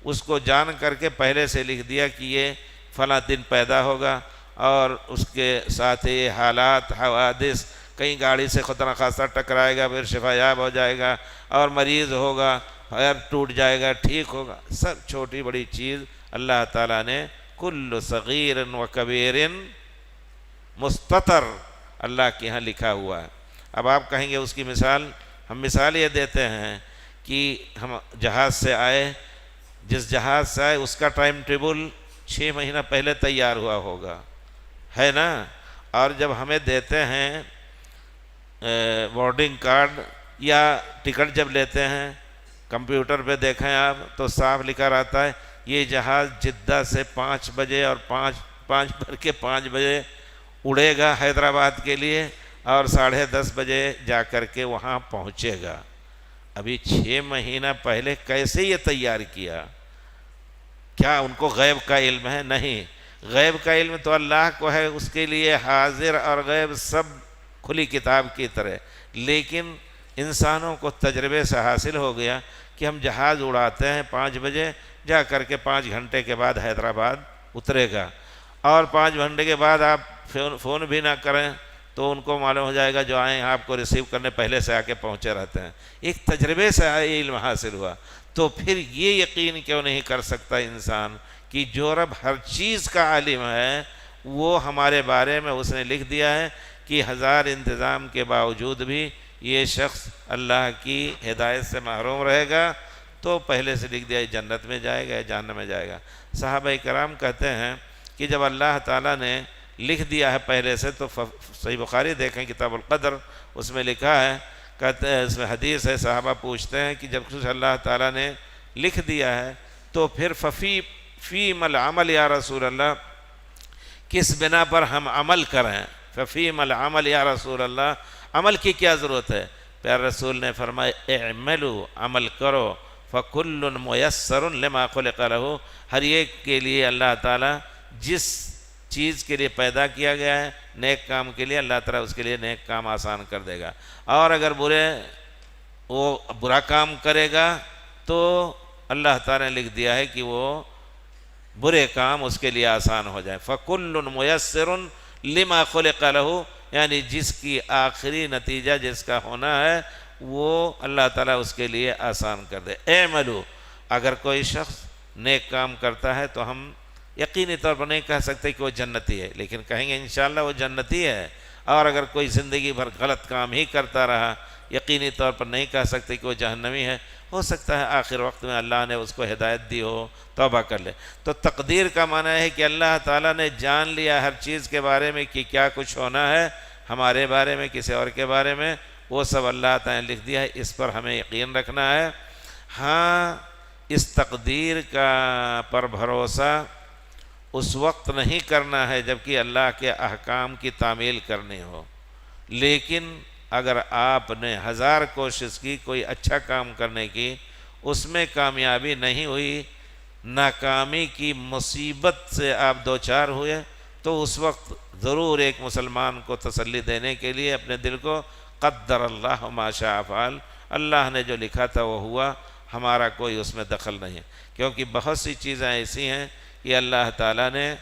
اس کو جان کر کے پہلے سے لکھ دیا کہ یہ فلاں دن پیدا ہوگا، اور اس کے ساتھ یہ حالات، حوادث، کہیں گاڑی سے خطرہ خاصہ ٹکرائے گا، پھر شفا یاب ہو جائے گا، اور مریض ہوگا، پیر ٹوٹ جائے گا، ٹھیک ہوگا، سب چھوٹی بڑی چیز اللہ تعالیٰ نے کل صغیر و کبیر مستطر اللہ کے ہاں لکھا ہوا ہے۔ اب آپ کہیں گے اس کی مثال، ہم مثال یہ دیتے ہیں کہ ہم جہاز سے آئے، جس جہاز سے آئے اس کا ٹائم ٹیبل 6 مہینہ پہلے تیار ہوا ہوگا، ہے نا؟ اور جب ہمیں دیتے ہیں بورڈنگ کارڈ یا ٹکٹ جب لیتے ہیں، کمپیوٹر پہ دیکھیں آپ تو صاف لکھا رہتا ہے یہ جہاز جدہ سے 5 بجے اور 5 بجے اڑے گا حیدرآباد کے لیے، اور 10:30 بجے جا کر کے وہاں پہنچے گا۔ ابھی 6 مہینہ پہلے کیسے یہ تیار کیا؟ کیا ان کو غیب کا علم ہے؟ نہیں، غیب کا علم تو اللہ کو ہے، اس کے لیے حاضر اور غیب سب کھلی کتاب کی طرح، لیکن انسانوں کو تجربے سے حاصل ہو گیا کہ ہم جہاز اڑاتے ہیں 5 بجے، جا کر کے 5 گھنٹے کے بعد حیدرآباد اترے گا، اور 5 گھنٹے کے بعد آپ فون بھی نہ کریں تو ان کو معلوم ہو جائے گا، جو آئیں آپ کو ریسیو کرنے پہلے سے آ کے پہنچے رہتے ہیں۔ ایک تجربے سے علم حاصل ہوا، تو پھر یہ یقین کیوں نہیں کر سکتا انسان کہ جو رب ہر چیز کا عالم ہے وہ ہمارے بارے میں اس نے لکھ دیا ہے کہ 1000 انتظام کے باوجود بھی یہ شخص اللہ کی ہدایت سے محروم رہے گا، تو پہلے سے لکھ دیا ہے جنت میں جائے گا یا جہنم میں جائے گا۔ صحابہ کرام کہتے ہیں کہ جب اللہ تعالیٰ نے لکھ دیا ہے پہلے سے، تو صحیح بخاری دیکھیں کتاب القدر، اس میں لکھا ہے، کہتے ہیں اس میں حدیث ہے، صحابہ پوچھتے ہیں کہ جب کچھ اللہ تعالیٰ نے لکھ دیا ہے تو پھر فیم العمل یا رسول اللہ، کس بنا پر ہم عمل کریں؟ ففیم العمل یا رسول اللہ، عمل کی کیا ضرورت ہے؟ پیارے رسول نے فرمایا اعملوا، عمل کرو، فکل میسر لما خلق لہ، ہر ایک کے لیے اللہ تعالیٰ جس چیز کے لیے پیدا کیا گیا ہے، نیک کام کے لیے، اللہ تعالیٰ اس کے لیے نیک کام آسان کر دے گا، اور اگر وہ برا کام کرے گا تو اللہ تعالیٰ نے لکھ دیا ہے کہ وہ برے کام اس کے لیے آسان ہو جائے۔ فَكُلٌّ مُيَسِّرٌ لِمَا خُلِقَ لَهُ، یعنی جس کی آخری نتیجہ جس کا ہونا ہے وہ اللہ تعالیٰ اس کے لیے آسان کر دے۔ اعملوا، اگر کوئی شخص نیک کام کرتا ہے تو ہم یقینی طور پر نہیں کہہ سکتے کہ وہ جنتی ہے، لیکن کہیں گے انشاءاللہ وہ جنتی ہے، اور اگر کوئی زندگی بھر غلط کام ہی کرتا رہا، یقینی طور پر نہیں کہہ سکتے کہ وہ جہنمی ہے، ہو سکتا ہے آخر وقت میں اللہ نے اس کو ہدایت دی ہو، توبہ کر لے۔ تو تقدیر کا معنی ہے کہ اللہ تعالیٰ نے جان لیا ہر چیز کے بارے میں کہ کیا کچھ ہونا ہے، ہمارے بارے میں، کسی اور کے بارے میں، وہ سب اللہ تعالیٰ نے لکھ دیا ہے، اس پر ہمیں یقین رکھنا ہے۔ ہاں، اس تقدیر کا پر بھروسہ اس وقت نہیں کرنا ہے جبکہ اللہ کے احکام کی تعمیل کرنی ہو، لیکن اگر آپ نے 1000 کوشش کی کوئی اچھا کام کرنے کی، اس میں کامیابی نہیں ہوئی، ناکامی کی مصیبت سے آپ دوچار ہوئے، تو اس وقت ضرور ایک مسلمان کو تسلی دینے کے لیے اپنے دل کو قدر اللہ ما شاء فعل، اللہ نے جو لکھا تھا وہ ہوا، ہمارا کوئی اس میں دخل نہیں ہے، کیونکہ بہت سی چیزیں ایسی ہیں کہ اللہ تعالیٰ نے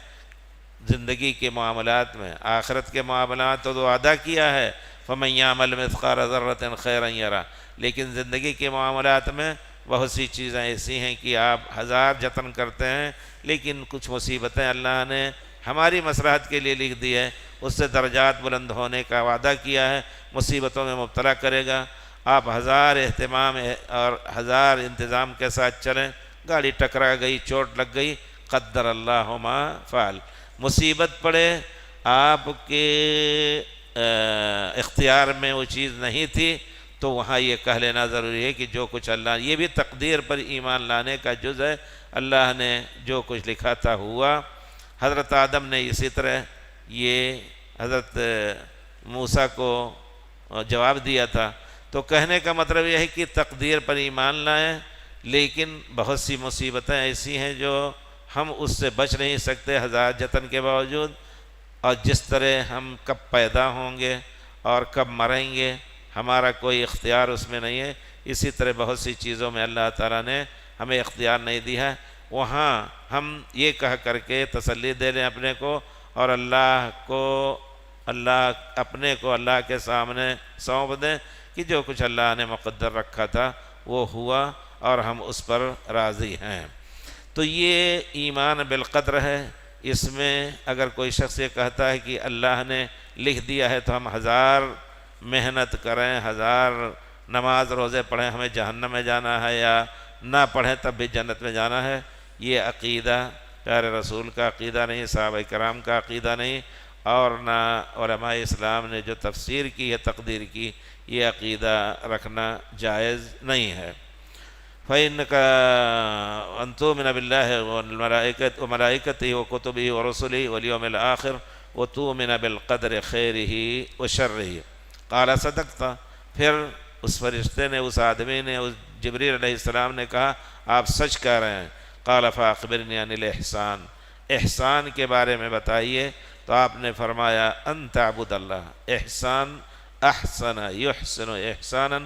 زندگی کے معاملات میں، آخرت کے معاملات تو وعدہ کیا ہے فَمَنْ يَعْمَلْ مِثْقَالَ ذَرَّةٍ خَيْرًا يَرَهُ، لیکن زندگی کے معاملات میں بہت سی چیزیں ایسی ہیں کہ آپ 1000 جتن کرتے ہیں، لیکن کچھ مصیبتیں اللہ نے ہماری مصلحت کے لیے لکھ دی ہے، اس سے درجات بلند ہونے کا وعدہ کیا ہے، مصیبتوں میں مبتلا کرے گا۔ آپ 1000 اہتمام اور 1000 انتظام کے ساتھ چلیں، گاڑی ٹکرا گئی، چوٹ لگ گئی، قدر اللہ ما فعل، مصیبت پڑے، آپ کے اختیار میں وہ چیز نہیں تھی، تو وہاں یہ کہہ لینا ضروری ہے کہ جو کچھ اللہ، یہ بھی تقدیر پر ایمان لانے کا جز ہے، اللہ نے جو کچھ لکھا تھا ہوا۔ حضرت آدم نے اسی طرح یہ حضرت موسیٰ کو جواب دیا تھا، تو کہنے کا مطلب یہ ہے کہ تقدیر پر ایمان لائیں، لیکن بہت سی مصیبتیں ایسی ہیں جو ہم اس سے بچ نہیں سکتے 1000 جتن کے باوجود، اور جس طرح ہم کب پیدا ہوں گے اور کب مریں گے ہمارا کوئی اختیار اس میں نہیں ہے، اسی طرح بہت سی چیزوں میں اللہ تعالیٰ نے ہمیں اختیار نہیں دیا ہے، وہاں ہم یہ کہہ کر کے تسلی دے لیں اپنے کو، اور اللہ کو اللہ اپنے کو اللہ کے سامنے سونپ دیں کہ جو کچھ اللہ نے مقدر رکھا تھا وہ ہوا اور ہم اس پر راضی ہیں۔ تو یہ ایمان بالقدر ہے۔ اس میں اگر کوئی شخص یہ کہتا ہے کہ اللہ نے لکھ دیا ہے تو ہم 1000 محنت کریں، 1000 نماز روزے پڑھیں ہمیں جہنم میں جانا ہے، یا نہ پڑھیں تب بھی جنت میں جانا ہے، یہ عقیدہ پیارے رسول کا عقیدہ نہیں، صحابہ کرام کا عقیدہ نہیں، اور نہ علماء اسلام نے جو تفسیر کی ہے تقدیر کی، یہ عقیدہ رکھنا جائز نہیں ہے۔ فَإِنَّكَ أَن تُؤْمِنَ بِاللَّهِ وَمَلَائِكَتِهِ وَكُتُبِهِ وَرُسُلِهِ وَالْيَوْمِ الْآخِرِ وَتُؤْمِنَ بِالْقَدْرِ خَيْرِهِ وَشَرِّهِ قَالَ صَدَقْتَ۔ پھر اس فرشتے نے، اس آدمی نے، اس جبریل علیہ السلام نے کہا آپ سچ کہہ رہے ہیں۔ قَالَ فَأَخْبِرْنِي عَنِ الْإِحْسَانِ، احسان کے بارے میں بتائیے۔ تو آپ نے فرمایا أَن تَعْبُدَ اللَّهَ، احسان احسن یحسن احسانا،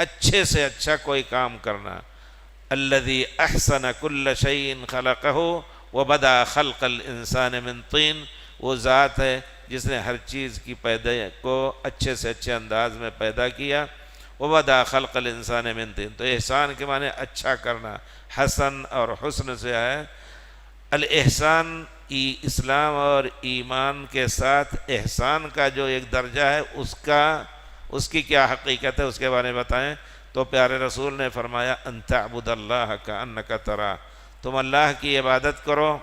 اچھے سے اچھا کوئی کام کرنا۔ الذي احسن كل شيء خلقه وبدأ خلق الانسان من طين، وہ ذات ہے جس نے ہر چیز کی پیدا کو اچھے سے اچھے انداز میں پیدا کیا۔ وبدأ خلق الانسان من طين، تو احسان کے معنی اچھا کرنا، حسن اور حسن سے ہے۔ الاحسان اسلام اور ایمان کے ساتھ احسان کا جو ایک درجہ ہے اس کی کیا حقیقت ہے اس کے بارے میں بتائیں۔ تو پیارے رسول نے فرمایا ان تعبد اللہ کأنک تراہ، تم اللہ کی عبادت کرو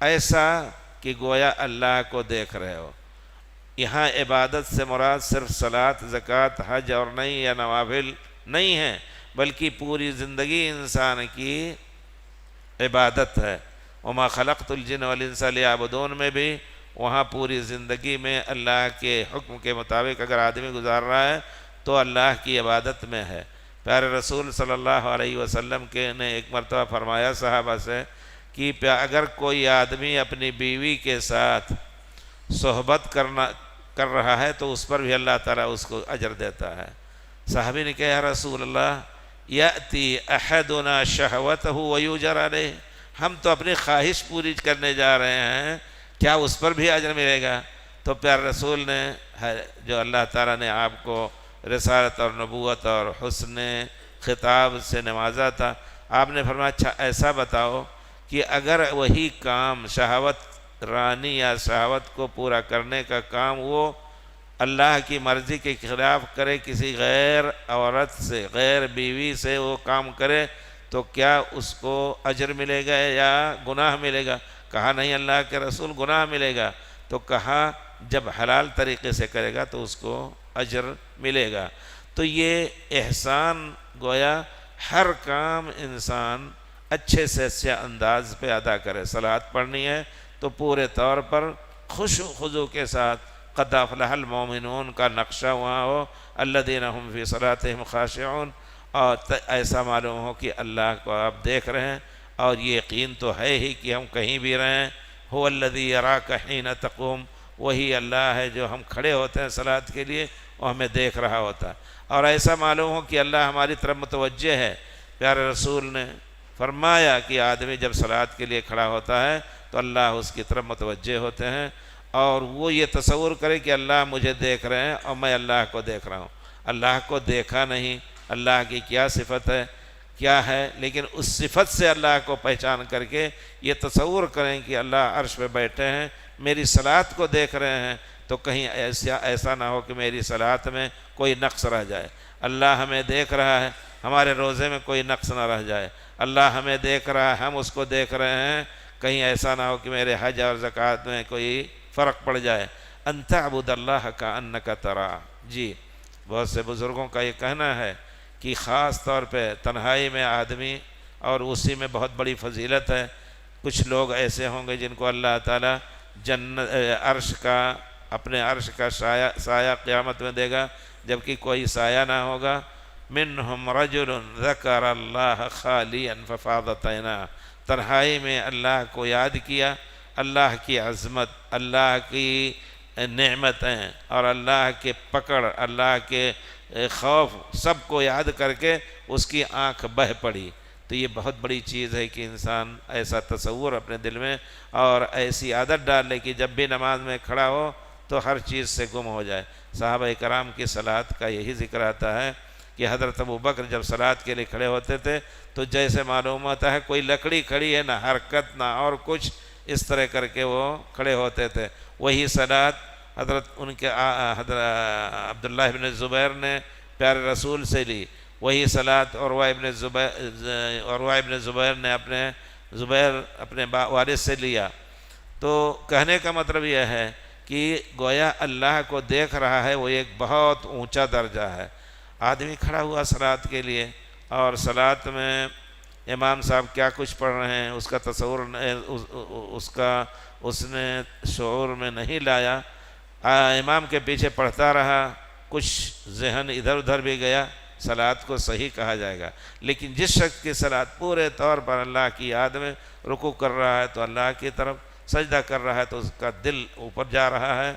ایسا کہ گویا اللہ کو دیکھ رہے ہو۔ یہاں عبادت سے مراد صرف صلاۃ، زکوٰۃ، حج اور نہیں یا نوافل نہیں ہے، بلکہ پوری زندگی انسان کی عبادت ہے۔ وما خلقت الجن والانس لیعبدون میں بھی وہاں پوری زندگی میں اللہ کے حکم کے مطابق اگر آدمی گزار رہا ہے تو اللہ کی عبادت میں ہے۔ پیارے رسول صلی اللہ علیہ وسلم نے ایک مرتبہ فرمایا صحابہ سے کہ اگر کوئی آدمی اپنی بیوی کے ساتھ صحبت کر رہا ہے تو اس پر بھی اللہ تعالیٰ اس کو اجر دیتا ہے۔ صحابی نے کہا یا رسول اللہ یأتی احدنا شہوتہ ویؤجر علیہ، ہم تو اپنی خواہش پوری کرنے جا رہے ہیں، کیا اس پر بھی اجر ملے گا؟ تو پیارے رسول نے جو اللہ تعالیٰ نے آپ کو رسالت اور نبوت اور حسن خطاب سے نوازا تھا، آپ نے فرمایا اچھا ایسا بتاؤ کہ اگر وہی کام شہوت رانی یا شہوت کو پورا کرنے کا کام وہ اللہ کی مرضی کے خلاف کرے، کسی غیر عورت سے، غیر بیوی سے وہ کام کرے، تو کیا اس کو اجر ملے گا یا گناہ ملے گا؟ کہا نہیں اللہ کے رسول گناہ ملے گا۔ تو کہا جب حلال طریقے سے کرے گا تو اس کو اجر ملے گا۔ تو یہ احسان گویا ہر کام انسان اچھے سے اچھے انداز پہ ادا کرے۔ صلاۃ پڑھنی ہے تو پورے طور پر خشوع خضوع کے ساتھ قد افلح المؤمنون کا نقشہ وہاں ہو، الذین هم فی صلاتہم خاشعون، اور ایسا معلوم ہو کہ اللہ کو آپ دیکھ رہے ہیں، اور یہ یقین تو ہے ہی کہ ہم کہیں بھی رہیں۔ هو الذی یراک حین تقوم، وہی اللہ ہے جو ہم کھڑے ہوتے ہیں صلاۃ کے لیے وہ ہمیں دیکھ رہا ہوتا ہے، اور ایسا معلوم ہو کہ اللہ ہماری طرف متوجہ ہے۔ پیارے رسول نے فرمایا کہ آدمی جب صلاۃ کے لیے کھڑا ہوتا ہے تو اللہ اس کی طرف متوجہ ہوتے ہیں، اور وہ یہ تصور کرے کہ اللہ مجھے دیکھ رہے ہیں اور میں اللہ کو دیکھ رہا ہوں۔ اللہ کو دیکھا نہیں، اللہ کی کیا صفت ہے کیا ہے، لیکن اس صفت سے اللہ کو پہچان کر کے یہ تصور کریں کہ اللہ عرش پہ بیٹھے ہیں، میری صلاۃ کو دیکھ رہے ہیں، تو کہیں ایسا نہ ہو کہ میری صلاۃ میں کوئی نقص رہ جائے۔ اللہ ہمیں دیکھ رہا ہے، ہمارے روزے میں کوئی نقص نہ رہ جائے۔ اللہ ہمیں دیکھ رہا ہے، ہم اس کو دیکھ رہے ہیں، کہیں ایسا نہ ہو کہ میرے حج اور زکوٰۃ میں کوئی فرق پڑ جائے۔ ان تعبد اللہ کأنک تراہ۔ جی بہت سے بزرگوں کا یہ کہنا ہے کہ خاص طور پہ تنہائی میں آدمی، اور اسی میں بہت بڑی فضیلت ہے، کچھ لوگ ایسے ہوں گے جن کو اللہ تعالیٰ عرش کا، اپنے عرش کا سایہ قیامت میں دے گا، جبکہ کوئی سایہ نہ ہوگا۔ منہم رجل ذکر اللہ خالیا ففاضت عیناہ، تنہائی میں اللہ کو یاد کیا، اللہ کی عظمت، اللہ کی نعمتیں اور اللہ کے پکڑ، اللہ کے خوف، سب کو یاد کر کے اس کی آنکھ بہہ پڑی۔ تو یہ بہت بڑی چیز ہے کہ انسان ایسا تصور اپنے دل میں اور ایسی عادت ڈال لے کہ جب بھی نماز میں کھڑا ہو تو ہر چیز سے گم ہو جائے۔ صحابہ کرام کی صلات کا یہی ذکر آتا ہے کہ حضرت ابوبکر جب صلات کے لیے کھڑے ہوتے تھے تو جیسے معلوم ہوتا ہے کوئی لکڑی کھڑی ہے، نہ حرکت نہ اور کچھ، اس طرح کر کے وہ کھڑے ہوتے تھے۔ وہی صلات حضرت ان کے حضرت عبداللہ ابن زبیر نے پیارے رسول سے لی، وہی صلات عروہ ابن زبیر نے اپنے والد سے لیا۔ تو کہنے کا مطلب یہ ہے کہ گویا اللہ کو دیکھ رہا ہے، وہ ایک بہت اونچا درجہ ہے۔ آدمی کھڑا ہوا صلات کے لیے اور صلات میں امام صاحب کیا کچھ پڑھ رہے ہیں اس کا تصور اس نے شعور میں نہیں لایا، امام کے پیچھے پڑھتا رہا، کچھ ذہن ادھر ادھر بھی گیا، صلات کو صحیح کہا جائے گا۔ لیکن جس شخص کی صلات پورے طور پر اللہ کی یاد میں رکوع کر رہا ہے تو اللہ کی طرف سجدہ کر رہا ہے تو اس کا دل اوپر جا رہا ہے،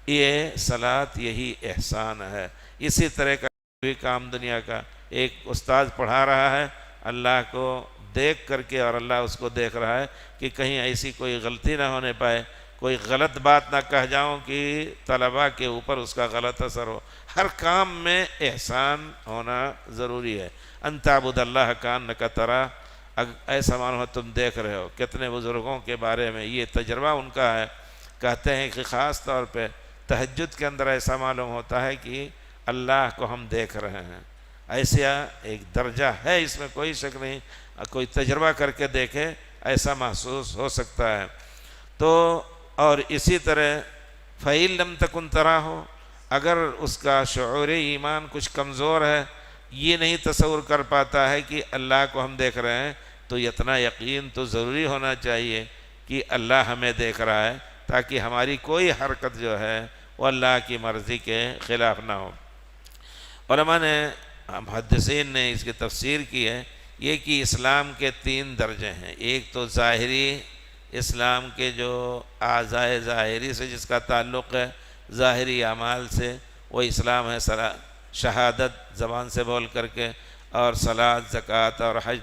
یہ صلات یہی احسان ہے۔ اسی طرح کا بھی کام دنیا کا، ایک استاد پڑھا رہا ہے اللہ کو دیکھ کر کے، اور اللہ اس کو دیکھ رہا ہے کہ کہیں ایسی کوئی غلطی نہ ہونے پائے، کوئی غلط بات نہ کہہ جاؤں کہ طلباء کے اوپر اس کا غلط اثر ہو۔ ہر کام میں احسان ہونا ضروری ہے۔ ان تعبد اللہ کانک تراہ، ایسا مانو تم دیکھ رہے ہو۔ کتنے بزرگوں کے بارے میں یہ تجربہ ان کا ہے، کہتے ہیں کہ خاص طور پہ تہجد کے اندر ایسا معلوم ہوتا ہے کہ اللہ کو ہم دیکھ رہے ہیں۔ ایسا ایک درجہ ہے، اس میں کوئی شک نہیں، کوئی تجربہ کر کے دیکھے ایسا محسوس ہو سکتا ہے۔ تو اور اسی طرح فَإِن لَمْ تَكُنْ تَرَاهُ، اگر اس کا شعور ایمان کچھ کمزور ہے، یہ نہیں تصور کر پاتا ہے کہ اللہ کو ہم دیکھ رہے ہیں، تو اتنا یقین تو ضروری ہونا چاہیے کہ اللہ ہمیں دیکھ رہا ہے، تاکہ ہماری کوئی حرکت جو ہے وہ اللہ کی مرضی کے خلاف نہ ہو۔ علماء نے، محدثین نے اس کی تفسیر کی ہے یہ کہ اسلام کے 3 درجے ہیں۔ ایک تو ظاہری اسلام کے جو اعضائے ظاہری سے جس کا تعلق ہے، ظاہری اعمال سے، وہ اسلام ہے، شہادت زبان سے بول کر کے، اور صلاۃ، زکوٰۃ اور حج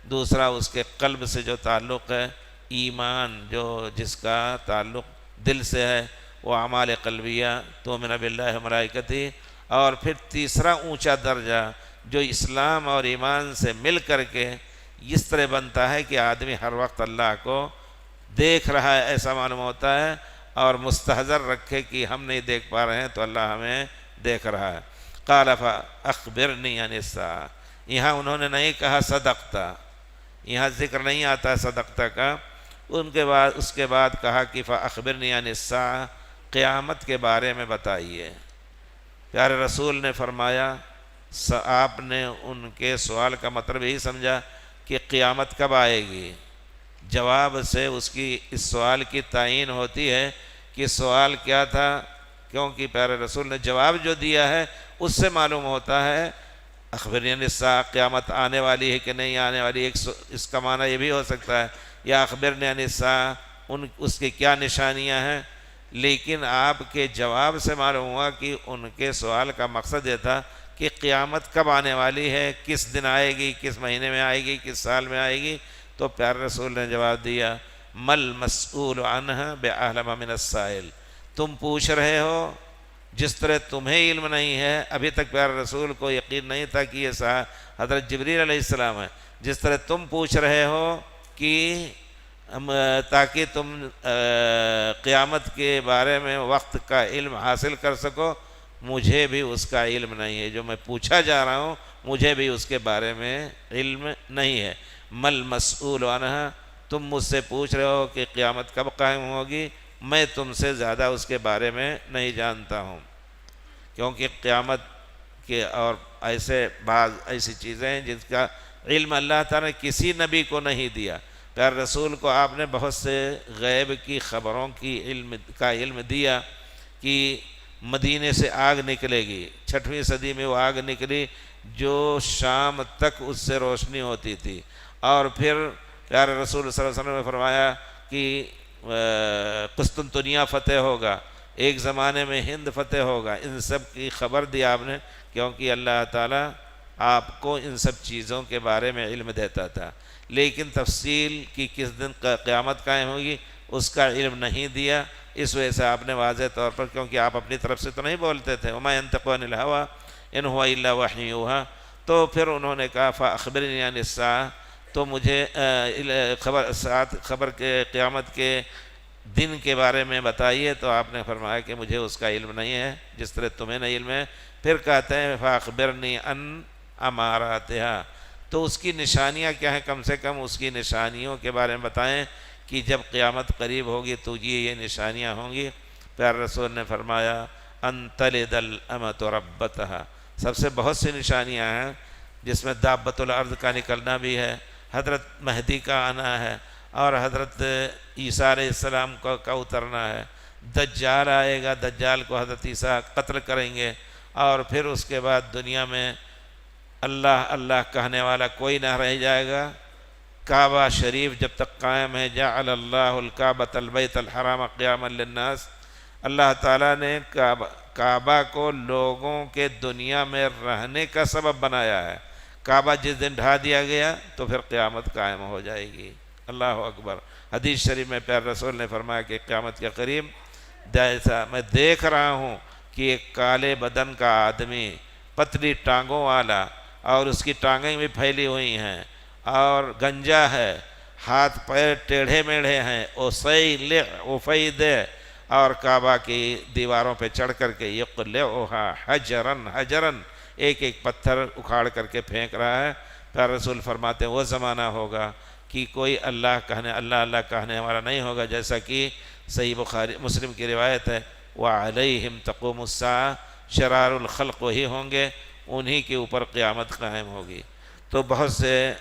دوسرا اس کے قلب سے جو تعلق ہے، ایمان جو جس کا تعلق دل سے ہے، وہ اعمال قلبیہ، تؤمن باللہ و ملائکتہ، اور پھر تیسرا اونچا درجہ جو اسلام اور ایمان سے مل کر کے اس طرح بنتا ہے کہ آدمی ہر وقت اللہ کو دیکھ رہا ہے ایسا معلوم ہوتا ہے، اور مستحضر رکھے کہ ہم نہیں دیکھ پا رہے ہیں تو اللہ ہمیں دیکھ رہا ہے۔ قال فاخبرنی عن الساعہ، یہاں انہوں نے نہیں کہا صدقتا، یہاں ذکر نہیں آتا صدقتا کا، اس کے بعد کہا کہ فاخبرنی عن الساعہ، قیامت کے بارے میں بتائیے۔ پیارے رسول نے فرمایا، آپ نے ان کے سوال کا مطلب یہی سمجھا کہ قیامت کب آئے گی؟ جواب سے اس سوال کی تعین ہوتی ہے کہ سوال کیا تھا، کیونکہ پیارے رسول نے جواب جو دیا ہے اس سے معلوم ہوتا ہے اخبرنی عن الساعہ، قیامت آنے والی ہے کہ نہیں آنے والی۔ اس کا معنی یہ بھی ہو سکتا ہے یا اخبرنی عن الساعہ، اس کی کیا نشانیاں ہیں، لیکن آپ کے جواب سے معلوم ہوا کہ ان کے سوال کا مقصد یہ تھا کہ قیامت کب آنے والی ہے، کس دن آئے گی، کس مہینے میں آئے گی، کس سال میں آئے گی۔ تو پیارے رسول نے جواب دیا، مل مسئول عنہ بأعلم من السائل، تم پوچھ رہے ہو جس طرح تمہیں علم نہیں ہے، ابھی تک پیارے رسول کو یقین نہیں تھا کہ یہ حضرت جبریل علیہ السلام ہے، جس طرح تم پوچھ رہے ہو کہ تاکہ تم قیامت کے بارے میں وقت کا علم حاصل کر سکو، مجھے بھی اس کا علم نہیں ہے، جو میں پوچھا جا رہا ہوں مجھے بھی اس کے بارے میں علم نہیں ہے۔ مل مسئول عنہ، تم مجھ سے پوچھ رہے ہو کہ قیامت کب قائم ہوگی، میں تم سے زیادہ اس کے بارے میں نہیں جانتا ہوں، کیونکہ قیامت کے اور بعض ایسی چیزیں ہیں جن کا علم اللہ تعالیٰ نے کسی نبی کو نہیں دیا۔ پیارے رسول کو آپ نے بہت سے غیب کی خبروں کا علم دیا کہ مدینے سے آگ نکلے گی، 6ویں صدی میں وہ آگ نکلی جو شام تک اس سے روشنی ہوتی تھی، اور پھر پیارے رسول صلی اللہ علیہ وسلم نے فرمایا کہ قسطنطنیہ فتح ہوگا، ایک زمانے میں ہند فتح ہوگا۔ ان سب کی خبر دی آپ نے، کیونکہ اللہ تعالیٰ آپ کو ان سب چیزوں کے بارے میں علم دیتا تھا، لیکن تفصیل کی کس دن قیامت قائم ہوگی اس کا علم نہیں دیا۔ اس وجہ سے آپ نے واضح طور پر، کیونکہ آپ اپنی طرف سے تو نہیں بولتے تھے، وما ينطق عن الهوى ان هو الا وحی یوحی، تو پھر انہوں نے کہا فاخبرنی عن الساعہ، تو مجھے خبر کے قیامت کے دن کے بارے میں بتائیے، تو آپ نے فرمایا کہ مجھے اس کا علم نہیں ہے جس طرح تمہیں نہیں علم ہے۔ پھر کہتے ہیں فاخبرنی عن اماراتها، تو اس کی نشانیاں کیا ہیں، کم سے کم اس کی نشانیوں کے بارے میں بتائیں کہ جب قیامت قریب ہوگی تو یہ نشانیاں ہوں گی۔ پیار رسول نے فرمایا ان تلد الامۃ ربتها، سب سے بہت سی نشانیاں ہیں جس میں دابۃ الارض کا نکلنا بھی ہے، حضرت مہدی کا آنا ہے، اور حضرت عیسیٰ علیہ السلام کا اترنا ہے، دجال آئے گا، دجال کو حضرت عیسیٰ قتل کریں گے، اور پھر اس کے بعد دنیا میں اللہ اللہ کہنے والا کوئی نہ رہ جائے گا، کعبہ شریف جب تک قائم ہے، جعل اللہ الکعبۃ البیت الحرام قیاما للناس، اللہ تعالیٰ نے کعبہ کو لوگوں کے دنیا میں رہنے کا سبب بنایا ہے۔ کعبہ جس دن ڈھا دیا گیا تو پھر قیامت قائم ہو جائے گی۔ اللہ اکبر۔ حدیث شریف میں پیارے رسول نے فرمایا کہ قیامت کے قریب جیسا میں دیکھ رہا ہوں کہ ایک کالے بدن کا آدمی، پتلی ٹانگوں والا، اور اس کی ٹانگیں بھی پھیلی ہوئی ہیں، اور گنجا ہے، ہاتھ پیر ٹیڑھے میڑھے ہیں، اسیلع افید، اور کعبہ کی دیواروں پہ چڑھ کر کے یقلعھا حجراً حجراً، ایک ایک پتھر اکھاڑ کر کے پھینک رہا ہے۔ پیارے رسول فرماتے ہیں وہ زمانہ ہوگا کہ کوئی اللہ اللہ کہنے والا نہیں ہوگا، جیسا کہ صحیح بخاری مسلم کی روایت ہے وعلیہم تقوم الساعہ، شرار الخلق وہی ہوں گے، انہی کے اوپر قیامت قائم ہوگی۔ تو بہت سے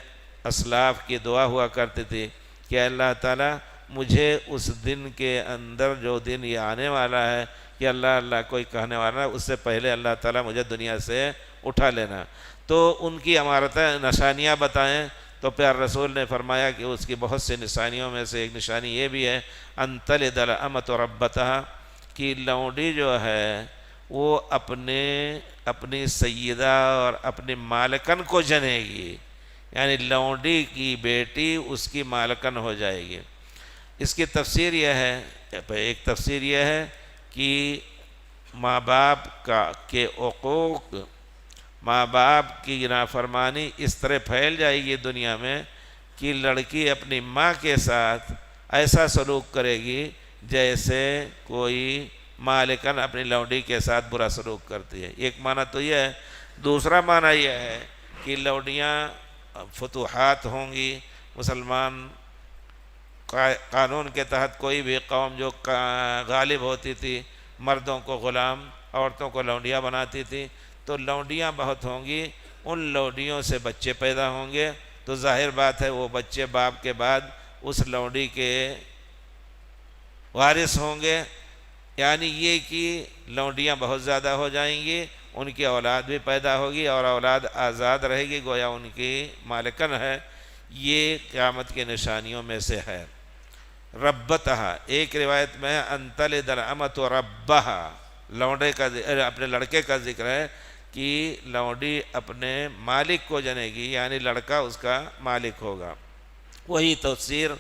اسلاف کی دعا ہوا کرتی تھی کہ اللہ تعالیٰ مجھے اس دن کے اندر، جو دن یہ آنے والا ہے کہ اللہ اللہ کوئی کہنے والا ہے، اس سے پہلے اللہ تعالیٰ مجھے دنیا سے اٹھا لینا۔ تو ان کی امارتیں نشانیاں بتائیں، تو پیار رسول نے فرمایا کہ اس کی بہت سی نشانیوں میں سے ایک نشانی یہ بھی ہے ان تلد الامۃ ربتها، کہ لونڈی جو ہے وہ اپنی سیدہ اور اپنی مالکن کو جنے گی، یعنی لونڈی کی بیٹی اس کی مالکن ہو جائے گی۔ اس کی تفسیر یہ ہے، ایک تفسیر یہ ہے کہ ماں باپ کے عقوق، ماں باپ کی نافرمانی اس طرح پھیل جائے گی دنیا میں کہ لڑکی اپنی ماں کے ساتھ ایسا سلوک کرے گی جیسے کوئی مالکن اپنی لونڈی کے ساتھ برا سلوک کرتی ہے۔ ایک معنی تو یہ ہے۔ دوسرا معنی یہ ہے کہ لونڈیاں فتوحات ہوں گی، مسلمان قانون کے تحت کوئی بھی قوم جو غالب ہوتی تھی مردوں کو غلام، عورتوں کو لونڈیاں بناتی تھی، تو لونڈیاں بہت ہوں گی، ان لونڈیوں سے بچے پیدا ہوں گے، تو ظاہر بات ہے وہ بچے باپ کے بعد اس لونڈی کے وارث ہوں گے، یعنی یہ کہ لونڈیاں بہت زیادہ ہو جائیں گی، ان کی اولاد بھی پیدا ہوگی اور اولاد آزاد رہے گی، گویا ان کی مالکن ہے۔ یہ قیامت کی نشانیوں میں سے ہے۔ ربتہا، ایک روایت میں ان تلد الامۃ ربہا، لونڈے کا اپنے لڑکے کا ذکر ہے کہ لونڈی اپنے مالک کو جنے گی، یعنی لڑکا اس کا مالک ہوگا۔ وہی تفسیر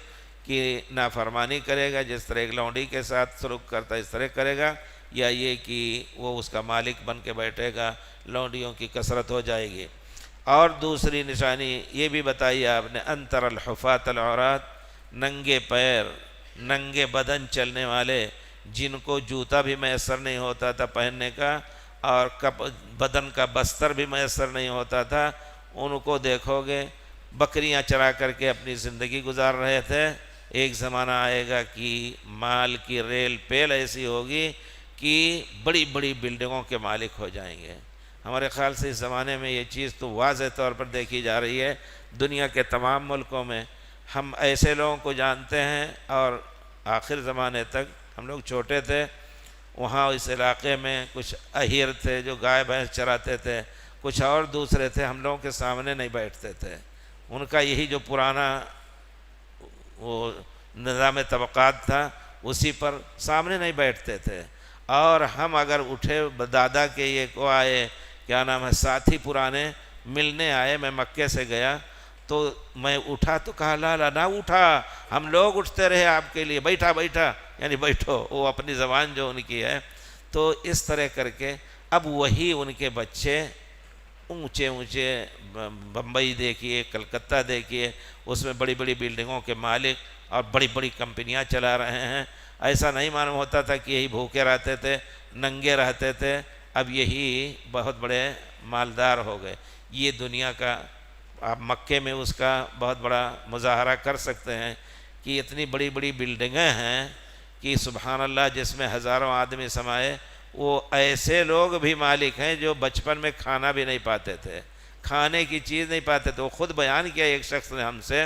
کہ نافرمانی کرے گا، جس طرح ایک لونڈی کے ساتھ سلوک کرتا ہے اس طرح کرے گا، یا یہ کہ وہ اس کا مالک بن کے بیٹھے گا، لونڈیوں کی کثرت ہو جائے گی۔ اور دوسری نشانی یہ بھی بتائی آپ نے ان تر الحفاة العراة، ننگے پیر ننگے بدن چلنے والے، جن کو جوتا بھی میسر نہیں ہوتا تھا پہننے کا، اور بدن کا بستر بھی میسر نہیں ہوتا تھا، ان کو دیکھو گے بکریاں چرا کر کے اپنی زندگی گزار رہے تھے۔ ایک زمانہ آئے گا کہ مال کی ریل پیل ایسی ہوگی کہ بڑی بڑی بلڈنگوں کے مالک ہو جائیں گے۔ ہمارے خیال سے اس زمانے میں یہ چیز تو واضح طور پر دیکھی جا رہی ہے دنیا کے تمام ملکوں میں۔ ہم ایسے لوگوں کو جانتے ہیں، اور آخر زمانے تک ہم لوگ چھوٹے تھے، وہاں اس علاقے میں کچھ اہیر تھے جو گائے بھینس چراتے تھے، کچھ اور دوسرے تھے، ہم لوگوں کے سامنے نہیں بیٹھتے تھے۔ ان کا یہی جو پرانا وہ نظام طبقات تھا اسی پر سامنے نہیں بیٹھتے تھے، اور ہم اگر اٹھے دادا کے یہ کو آئے کیا نام ہے ساتھی پرانے ملنے آئے، میں مکے سے گیا تو میں اٹھا تو کہا لا لا نہ اٹھا، ہم لوگ اٹھتے رہے آپ کے لیے، بیٹھا بیٹھا، یعنی بیٹھو، وہ اپنی زبان جو ان کی ہے. تو اس طرح کر کے اب وہی ان کے بچے اونچے اونچے بمبئی دیکھیے، کلکتہ دیکھیے، اس میں بڑی بڑی بلڈنگوں کے مالک اور بڑی بڑی کمپنیاں چلا رہے ہیں. ایسا نہیں معلوم ہوتا تھا کہ یہی بھوکے رہتے تھے، ننگے رہتے تھے، اب یہی بہت بڑے مالدار ہو گئے. یہ دنیا کا آپ مکے میں اس کا بہت بڑا مظاہرہ کر سکتے ہیں کہ اتنی بڑی بڑی بلڈنگیں ہیں کہ سبحان اللہ، جس میں ہزاروں آدمی سمائے. وہ ایسے لوگ بھی مالک ہیں جو بچپن میں کھانا بھی نہیں پاتے تھے، کھانے کی چیز نہیں پاتے تھے. وہ خود بیان کیا ایک شخص نے ہم سے،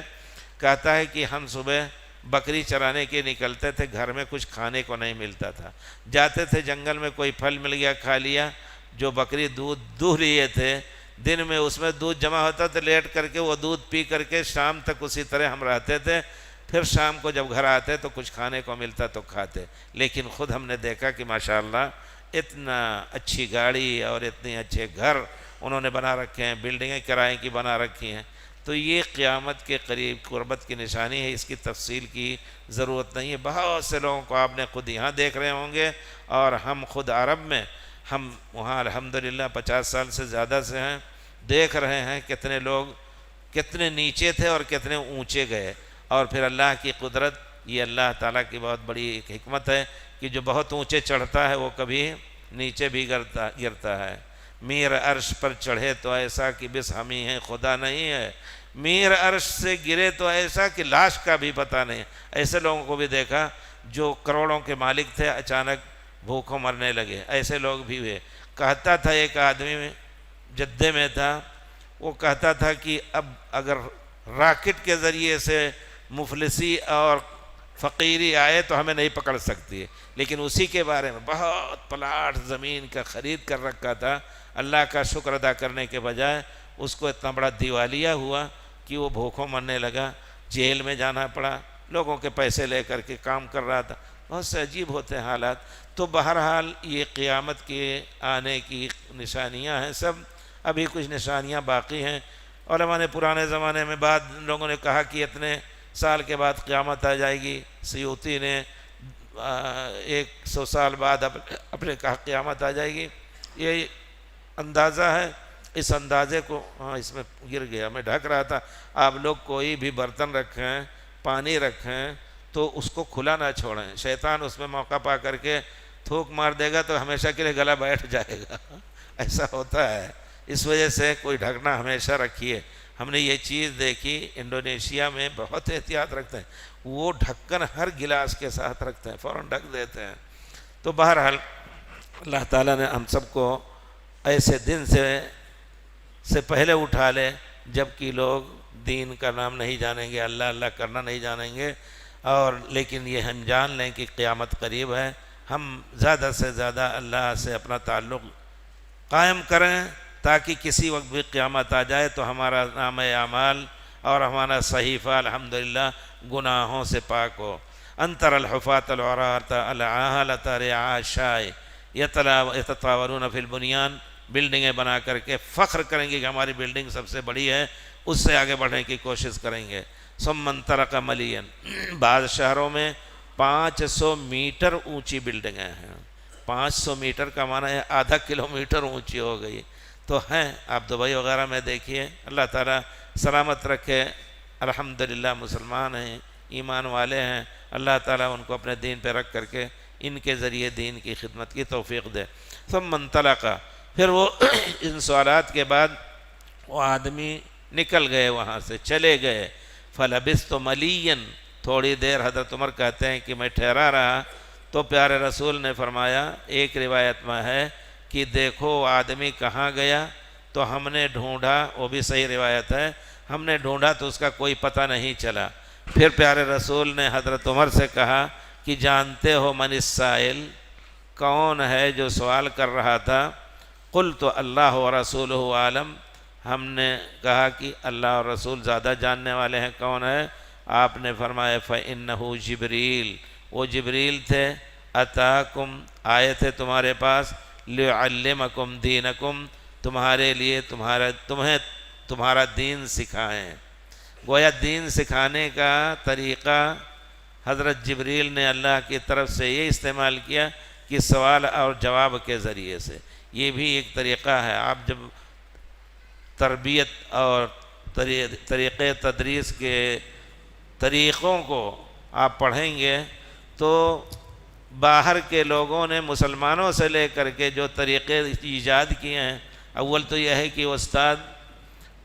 کہتا ہے کہ ہم صبح بکری چرانے کے نکلتے تھے، گھر میں کچھ کھانے کو نہیں ملتا تھا، جاتے تھے جنگل میں، کوئی پھل مل گیا کھا لیا. جو بکری دودھ دوہ لیے تھے، دن میں اس میں دودھ جمع ہوتا تھا، لیٹ کر کے وہ دودھ پی کر کے شام تک اسی طرح ہم رہتے تھے. پھر شام کو جب گھر آتے تو کچھ کھانے کو ملتا تو کھاتے. لیکن خود ہم نے دیکھا کہ ماشاءاللہ اتنا اچھی گاڑی اور اتنے اچھے گھر انہوں نے بنا رکھے ہیں، بلڈنگیں کرائے کی بنا رکھی ہیں. تو یہ قیامت کے قریب قربت کی نشانی ہے. اس کی تفصیل کی ضرورت نہیں ہے. بہت سے لوگوں کو آپ نے خود یہاں دیکھ رہے ہوں گے، اور ہم خود عرب میں، ہم وہاں الحمدللہ 50 سال سے زیادہ سے ہیں، دیکھ رہے ہیں کتنے لوگ کتنے نیچے تھے اور کتنے اونچے گئے. اور پھر اللہ کی قدرت، یہ اللہ تعالیٰ کی بہت بڑی ایک حکمت ہے کہ جو بہت اونچے چڑھتا ہے وہ کبھی نیچے بھی گرتا ہے. میر عرش پر چڑھے تو ایسا کہ بس ہم ہی ہیں، خدا نہیں ہے. میر عرش سے گرے تو ایسا کہ لاش کا بھی پتہ نہیں. ایسے لوگوں کو بھی دیکھا جو کروڑوں کے مالک تھے، اچانک بھوکوں مرنے لگے. ایسے لوگ بھی ہوئے. کہتا تھا ایک آدمی جدے میں تھا، وہ کہتا تھا کہ اب اگر راکٹ کے ذریعے سے مفلسی اور فقیری آئے تو ہمیں نہیں پکڑ سکتی ہے. لیکن اسی کے بارے میں بہت پلاٹ زمین کا خرید کر رکھا تھا. اللہ کا شکر ادا کرنے کے بجائے اس کو اتنا بڑا دیوالیہ ہوا کہ وہ بھوکوں مرنے لگا، جیل میں جانا پڑا، لوگوں کے پیسے لے کر کے کام کر رہا تھا. بہت سے عجیب ہوتے ہیں حالات. تو بہرحال یہ قیامت کے آنے کی نشانیاں ہیں. سب ابھی کچھ نشانیاں باقی ہیں. علماء نے پرانے زمانے میں بعد لوگوں نے کہا کہ اتنے سال کے بعد قیامت آ جائے گی. سیوطی نے 100 سال بعد اپنے کہا قیامت آ جائے گی. یہ اندازہ ہے. اس اندازے کو اس میں گر گیا، میں ڈھک رہا تھا. آپ لوگ کوئی بھی برتن رکھیں، پانی رکھیں تو اس کو کھلا نہ چھوڑیں. شیطان اس میں موقع پا کر کے تھوک مار دے گا تو ہمیشہ کے لیے گلا بیٹھ جائے گا. ایسا ہوتا ہے. اس وجہ سے کوئی ڈھکنا ہمیشہ رکھیے. ہم نے یہ چیز دیکھی انڈونیشیا میں بہت احتیاط رکھتے ہیں. وہ ڈھکن ہر گلاس کے ساتھ رکھتے ہیں، فوراً ڈھک دیتے ہیں. تو بہرحال اللہ تعالیٰ نے ہم سب کو ایسے دن سے پہلے اٹھا لے جب کہ لوگ دین کا نام نہیں جانیں گے، اللہ اللہ کرنا نہیں جانیں گے. اور لیکن یہ ہم جان لیں کہ قیامت قریب ہے. ہم زیادہ سے زیادہ اللہ سے اپنا تعلق قائم کریں تاکہ کسی وقت بھی قیامت آ جائے تو ہمارا نام اعمال اور ہمارا صحیفہ الحمدللہ گناہوں سے پاک ہو. انتر الحفاۃ العراۃ العاہلۃ رعاشاء یتطاولون فی البنیان. بلڈنگیں بنا کر کے فخر کریں گے کہ ہماری بلڈنگ سب سے بڑی ہے، اس سے آگے بڑھنے کی کوشش کریں گے. ثم انطلق ملیا. بعض شہروں میں 500 میٹر اونچی بلڈنگیں ہیں. 500 میٹر کا معنی ہے آدھا کلومیٹر اونچی ہو گئی. تو ہیں آپ دبئی وغیرہ میں دیکھیے. اللہ تعالیٰ سلامت رکھے. الحمدللہ مسلمان ہیں، ایمان والے ہیں. اللہ تعالیٰ ان کو اپنے دین پہ رکھ کر کے ان کے ذریعے دین کی خدمت کی توفیق دے. ثم انطلق. پھر وہ ان سوالات کے بعد وہ آدمی نکل گئے، وہاں سے چلے گئے. فلبثت ملیا. تھوڑی دیر حضرت عمر کہتے ہیں کہ میں ٹھہرا رہا. تو پیارے رسول نے فرمایا، ایک روایت میں ہے کہ دیکھو وہ آدمی کہاں گیا. تو ہم نے ڈھونڈا، وہ بھی صحیح روایت ہے، ہم نے ڈھونڈا تو اس کا کوئی پتہ نہیں چلا. پھر پیارے رسول نے حضرت عمر سے کہا کہ جانتے ہو من السائل، کون ہے جو سوال کر رہا تھا؟ قلت اللہ و رسولہ عالم. ہم نے کہا کہ اللہ اور رسول زیادہ جاننے والے ہیں کون ہے. آپ نے فرمایا فإنہ جبریل. وہ جبریل تھے. اتاکم، آئے تھے تمہارے پاس. لیعلمکم دینکم، تمہارے لیے تمہیں تمہارا دین سکھائیں. گویا دین سکھانے کا طریقہ حضرت جبریل نے اللہ کی طرف سے یہ استعمال کیا کہ سوال اور جواب کے ذریعے سے، یہ بھی ایک طریقہ ہے۔ آپ جب تربیت اور طریقے تدریس کے طریقوں کو آپ پڑھیں گے تو باہر کے لوگوں نے مسلمانوں سے لے کر کے جو طریقے ایجاد کیے ہیں، اول تو یہ ہے کہ استاد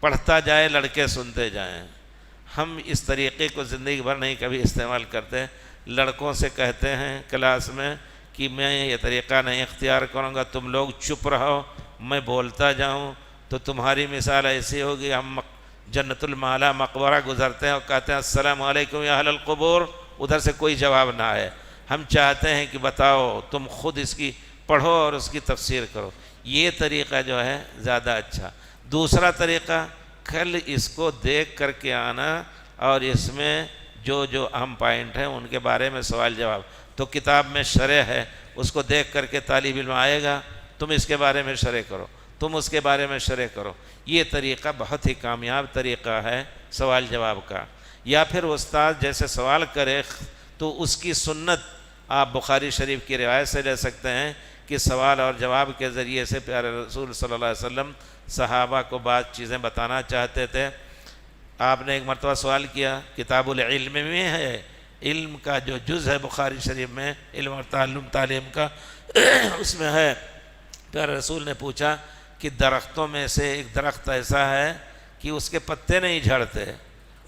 پڑھتا جائے، لڑکے سنتے جائیں۔ ہم اس طریقے کو زندگی بھر نہیں کبھی استعمال کرتے، لڑکوں سے کہتے ہیں کلاس میں کہ میں یہ طریقہ نہیں اختیار کروں گا، تم لوگ چپ رہو، میں بولتا جاؤں تو تمہاری مثال ایسی ہوگی، ہم جنت المعلا مقبرہ گزرتے ہیں اور کہتے ہیں السلام علیکم یا اہل القبور، ادھر سے کوئی جواب نہ آئے۔ ہم چاہتے ہیں کہ بتاؤ، تم خود اس کی پڑھو اور اس کی تفسیر کرو۔ یہ طریقہ جو ہے زیادہ اچھا۔ دوسرا طریقہ، کل اس کو دیکھ کر کے آنا اور اس میں جو جو اہم پوائنٹ ہیں ان کے بارے میں سوال جواب۔ تو کتاب میں شرح ہے، اس کو دیکھ کر کے طالب علم آئے گا، تم اس کے بارے میں شرح کرو، تم اس کے بارے میں شرح کرو۔ یہ طریقہ بہت ہی کامیاب طریقہ ہے سوال جواب کا۔ یا پھر استاد جیسے سوال کرے تو اس کی سنت آپ بخاری شریف کی روایت سے لے سکتے ہیں کہ سوال اور جواب کے ذریعے سے پیارے رسول صلی اللہ علیہ وسلم صحابہ کو بعض چیزیں بتانا چاہتے تھے۔ آپ نے ایک مرتبہ سوال کیا، کتاب العلم میں ہے، علم کا جو جز ہے بخاری شریف میں، علم اور تعلیم کا، اس میں ہے، پیارے رسول نے پوچھا کہ درختوں میں سے ایک درخت ایسا ہے کہ اس کے پتے نہیں جھڑتے،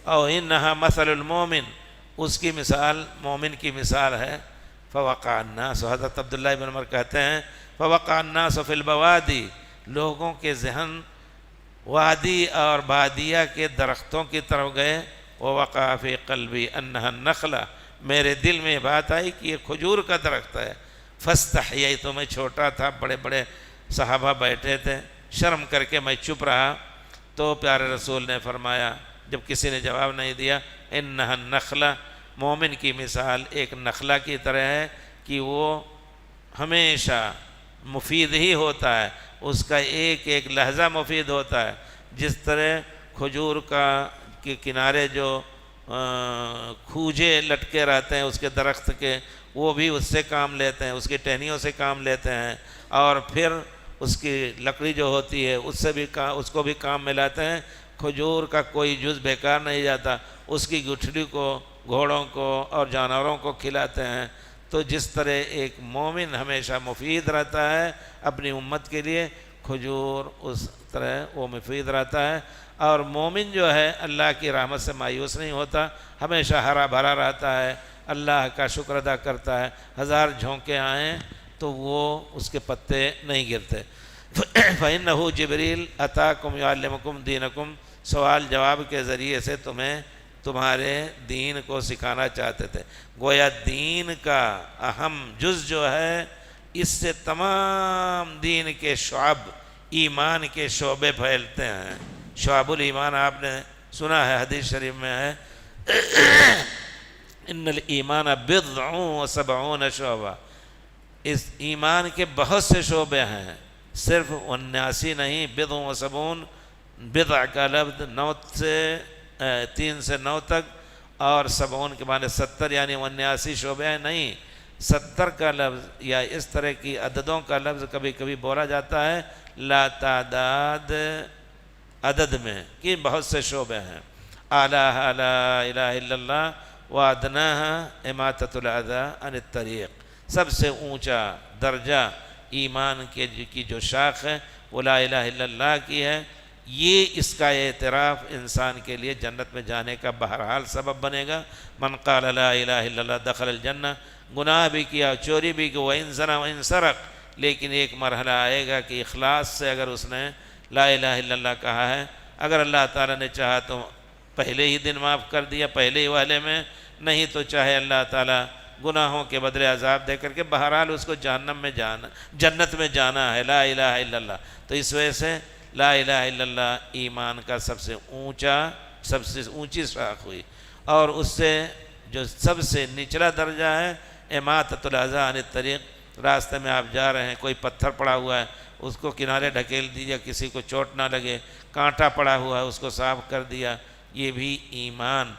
او انہا مثل المومن، اس کی مثال مومن کی مثال ہے۔ فوقع الناس، حضرت عبداللہ بن عمر کہتے ہیں فوقع الناس فی البوادی، لوگوں کے ذہن وادی اور بادیہ کے درختوں کی طرف گئے۔ ووقع فی قلبی انہا النخلہ، میرے دل میں بات آئی کہ یہ کھجور کا درخت ہے۔ فاستحییت، میں چھوٹا تھا، بڑے بڑے صحابہ بیٹھے تھے، شرم کر کے میں چپ رہا۔ تو پیارے رسول نے فرمایا، جب کسی نے جواب نہیں دیا، انہا النخلہ، مومن کی مثال ایک نخلہ کی طرح ہے کہ وہ ہمیشہ مفید ہی ہوتا ہے، اس کا ایک ایک لحظہ مفید ہوتا ہے۔ جس طرح کھجور کے کنارے جو کھوجے لٹکے رہتے ہیں اس کے درخت کے، وہ بھی اس سے کام لیتے ہیں، اس کی ٹہنیوں سے کام لیتے ہیں، اور پھر اس کی لکڑی جو ہوتی ہے اس کو بھی کام میں لاتے ہیں۔ کھجور کا کوئی جز بیکار نہیں جاتا، اس کی گٹھلی کو گھوڑوں کو اور جانوروں کو کھلاتے ہیں۔ تو جس طرح ایک مومن ہمیشہ مفید رہتا ہے اپنی امت کے لیے، کھجور اس طرح وہ مفید رہتا ہے۔ اور مومن جو ہے اللہ کی رحمت سے مایوس نہیں ہوتا، ہمیشہ ہرا بھرا رہتا ہے، اللہ کا شکر ادا کرتا ہے۔ ہزار جھونکے آئیں تو وہ اس کے پتے نہیں گرتے۔ فَإِنَّهُ جبریل أَتَاكُمْ يُعَلِّمُكُمْ دِينَكُمْ، سوال جواب کے ذریعے سے تمہیں تمہارے دین کو سکھانا چاہتے تھے۔ گویا دین کا اہم جز جو ہے، اس سے تمام دین کے شعب، ایمان کے شعبے پھیلتے ہیں۔ شعب الایمان آپ نے سنا ہے، حدیث شریف میں ہے ان الایمان بضع و سبعون شعبہ، اس ایمان کے بہت سے شعبے ہیں، صرف 79 نہیں، بضع و سبعون، بضع کا لفظ 3 سے 9 تک، اور 70 کے معنی 70، یعنی 79 شعبے ہیں نہیں، 70 کا لفظ یا اس طرح کی عددوں کا لفظ کبھی کبھی بولا جاتا ہے لا تعداد عدد میں، کہ بہت سے شعبے ہیں۔ اعلیٰ لا الہ الا اللہ وادناها اماطۃ الاذی عن الطریق، سب سے اونچا درجہ ایمان کی جو شاخ ہے وہ لا الہ الا اللہ کی ہے۔ یہ اس کا اعتراف انسان کے لیے جنت میں جانے کا بہرحال سبب بنے گا۔ من قال لا الہ الا اللہ دخل الجنہ، گناہ بھی کیا، چوری بھی کی، وَإِن زَنَا وَإِن سَرَقَ، لیکن ایک مرحلہ آئے گا کہ اخلاص سے اگر اس نے لا الہ الا اللہ کہا ہے، اگر اللہ تعالیٰ نے چاہا تو پہلے ہی دن معاف کر دیا، پہلے ہی والے میں، نہیں تو چاہے اللہ تعالیٰ گناہوں کے بدلے عذاب دے کر کے بہرحال اس کو جنت میں جانا ہے، لا الہ الا اللہ۔ تو اس وجہ سے لا الہ الا اللہ ایمان کا سب سے اونچی شاخ ہوئی، اور اس سے جو سب سے نچلا درجہ ہے اماطۃ الاذی عن الطریق، راستے میں آپ جا رہے ہیں، کوئی پتھر پڑا ہوا ہے اس کو کنارے ڈھکیل دیجیے، کسی کو چوٹ نہ لگے، کانٹا پڑا ہوا ہے اس کو صاف کر دیا۔ یہ بھی ایمان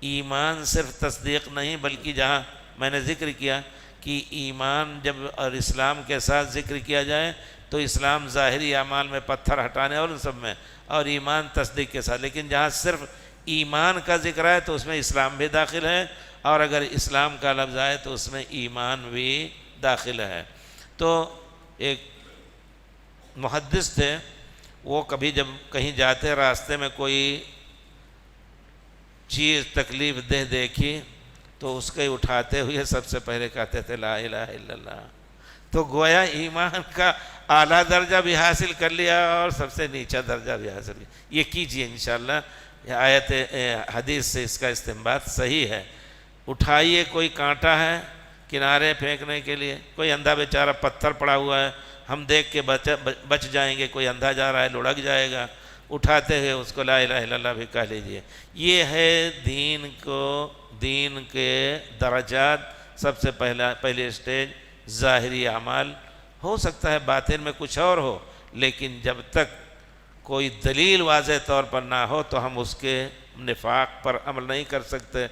ایمان صرف تصدیق نہیں، بلکہ جہاں میں نے ذکر کیا کہ ایمان جب اور اسلام کے ساتھ ذکر کیا جائے تو اسلام ظاہری اعمال میں پتھر ہٹانے اور ان سب میں، اور ایمان تصدیق کے ساتھ، لیکن جہاں صرف ایمان کا ذکر ہے تو اس میں اسلام بھی داخل ہے، اور اگر اسلام کا لفظ آئے تو اس میں ایمان بھی داخل ہے۔ تو ایک محدث تھے، وہ کبھی جب کہیں جاتے راستے میں کوئی چیز تکلیف دہ دیکھی تو اس کے اٹھاتے ہوئے سب سے پہلے کہتے تھے لا الہ الا اللہ۔ تو گویا ایمان کا اعلیٰ درجہ بھی حاصل کر لیا اور سب سے نیچا درجہ بھی حاصل کیا۔ یہ کیجئے انشاءاللہ، یہ آیت حدیث سے اس کا استنباط صحیح ہے۔ اٹھائیے، کوئی کانٹا ہے کنارے پھینکنے کے لیے، کوئی اندھا بیچارہ پتھر پڑا ہوا ہے، ہم دیکھ کے بچ جائیں گے، کوئی اندھا جا رہا ہے لڑک جائے گا، اٹھاتے ہوئے اس کو لا الہ الا اللہ بھی کہہ لیجئے۔ یہ ہے دین کے درجات۔ سب سے پہلی اسٹیج ظاہری اعمال، ہو سکتا ہے باطن میں کچھ اور ہو، لیکن جب تک کوئی دلیل واضح طور پر نہ ہو تو ہم اس کے نفاق پر عمل نہیں کر سکتے۔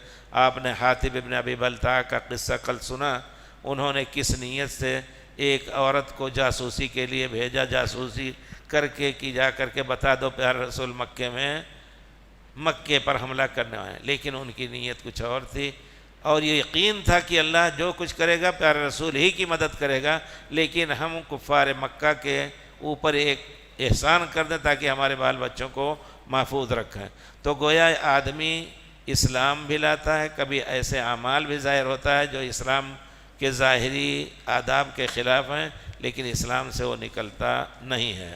آپ نے حاتب ابن ابی بلتع کا قصہ کل سنا، انہوں نے کس نیت سے ایک عورت کو جاسوسی کے لیے بھیجا، جاسوسی کر کے کہ جا کر کے بتا دو پیارے رسول مکے پر حملہ کرنے والے، لیکن ان کی نیت کچھ اور تھی، اور یہ یقین تھا کہ اللہ جو کچھ کرے گا پیارے رسول ہی کی مدد کرے گا، لیکن ہم کفار مکہ کے اوپر ایک احسان کر دیں تاکہ ہمارے بال بچوں کو محفوظ رکھیں۔ تو گویا آدمی اسلام بھی لاتا ہے، کبھی ایسے اعمال بھی ظاہر ہوتا ہے جو اسلام کے ظاہری آداب کے خلاف ہیں، لیکن اسلام سے وہ نکلتا نہیں ہے۔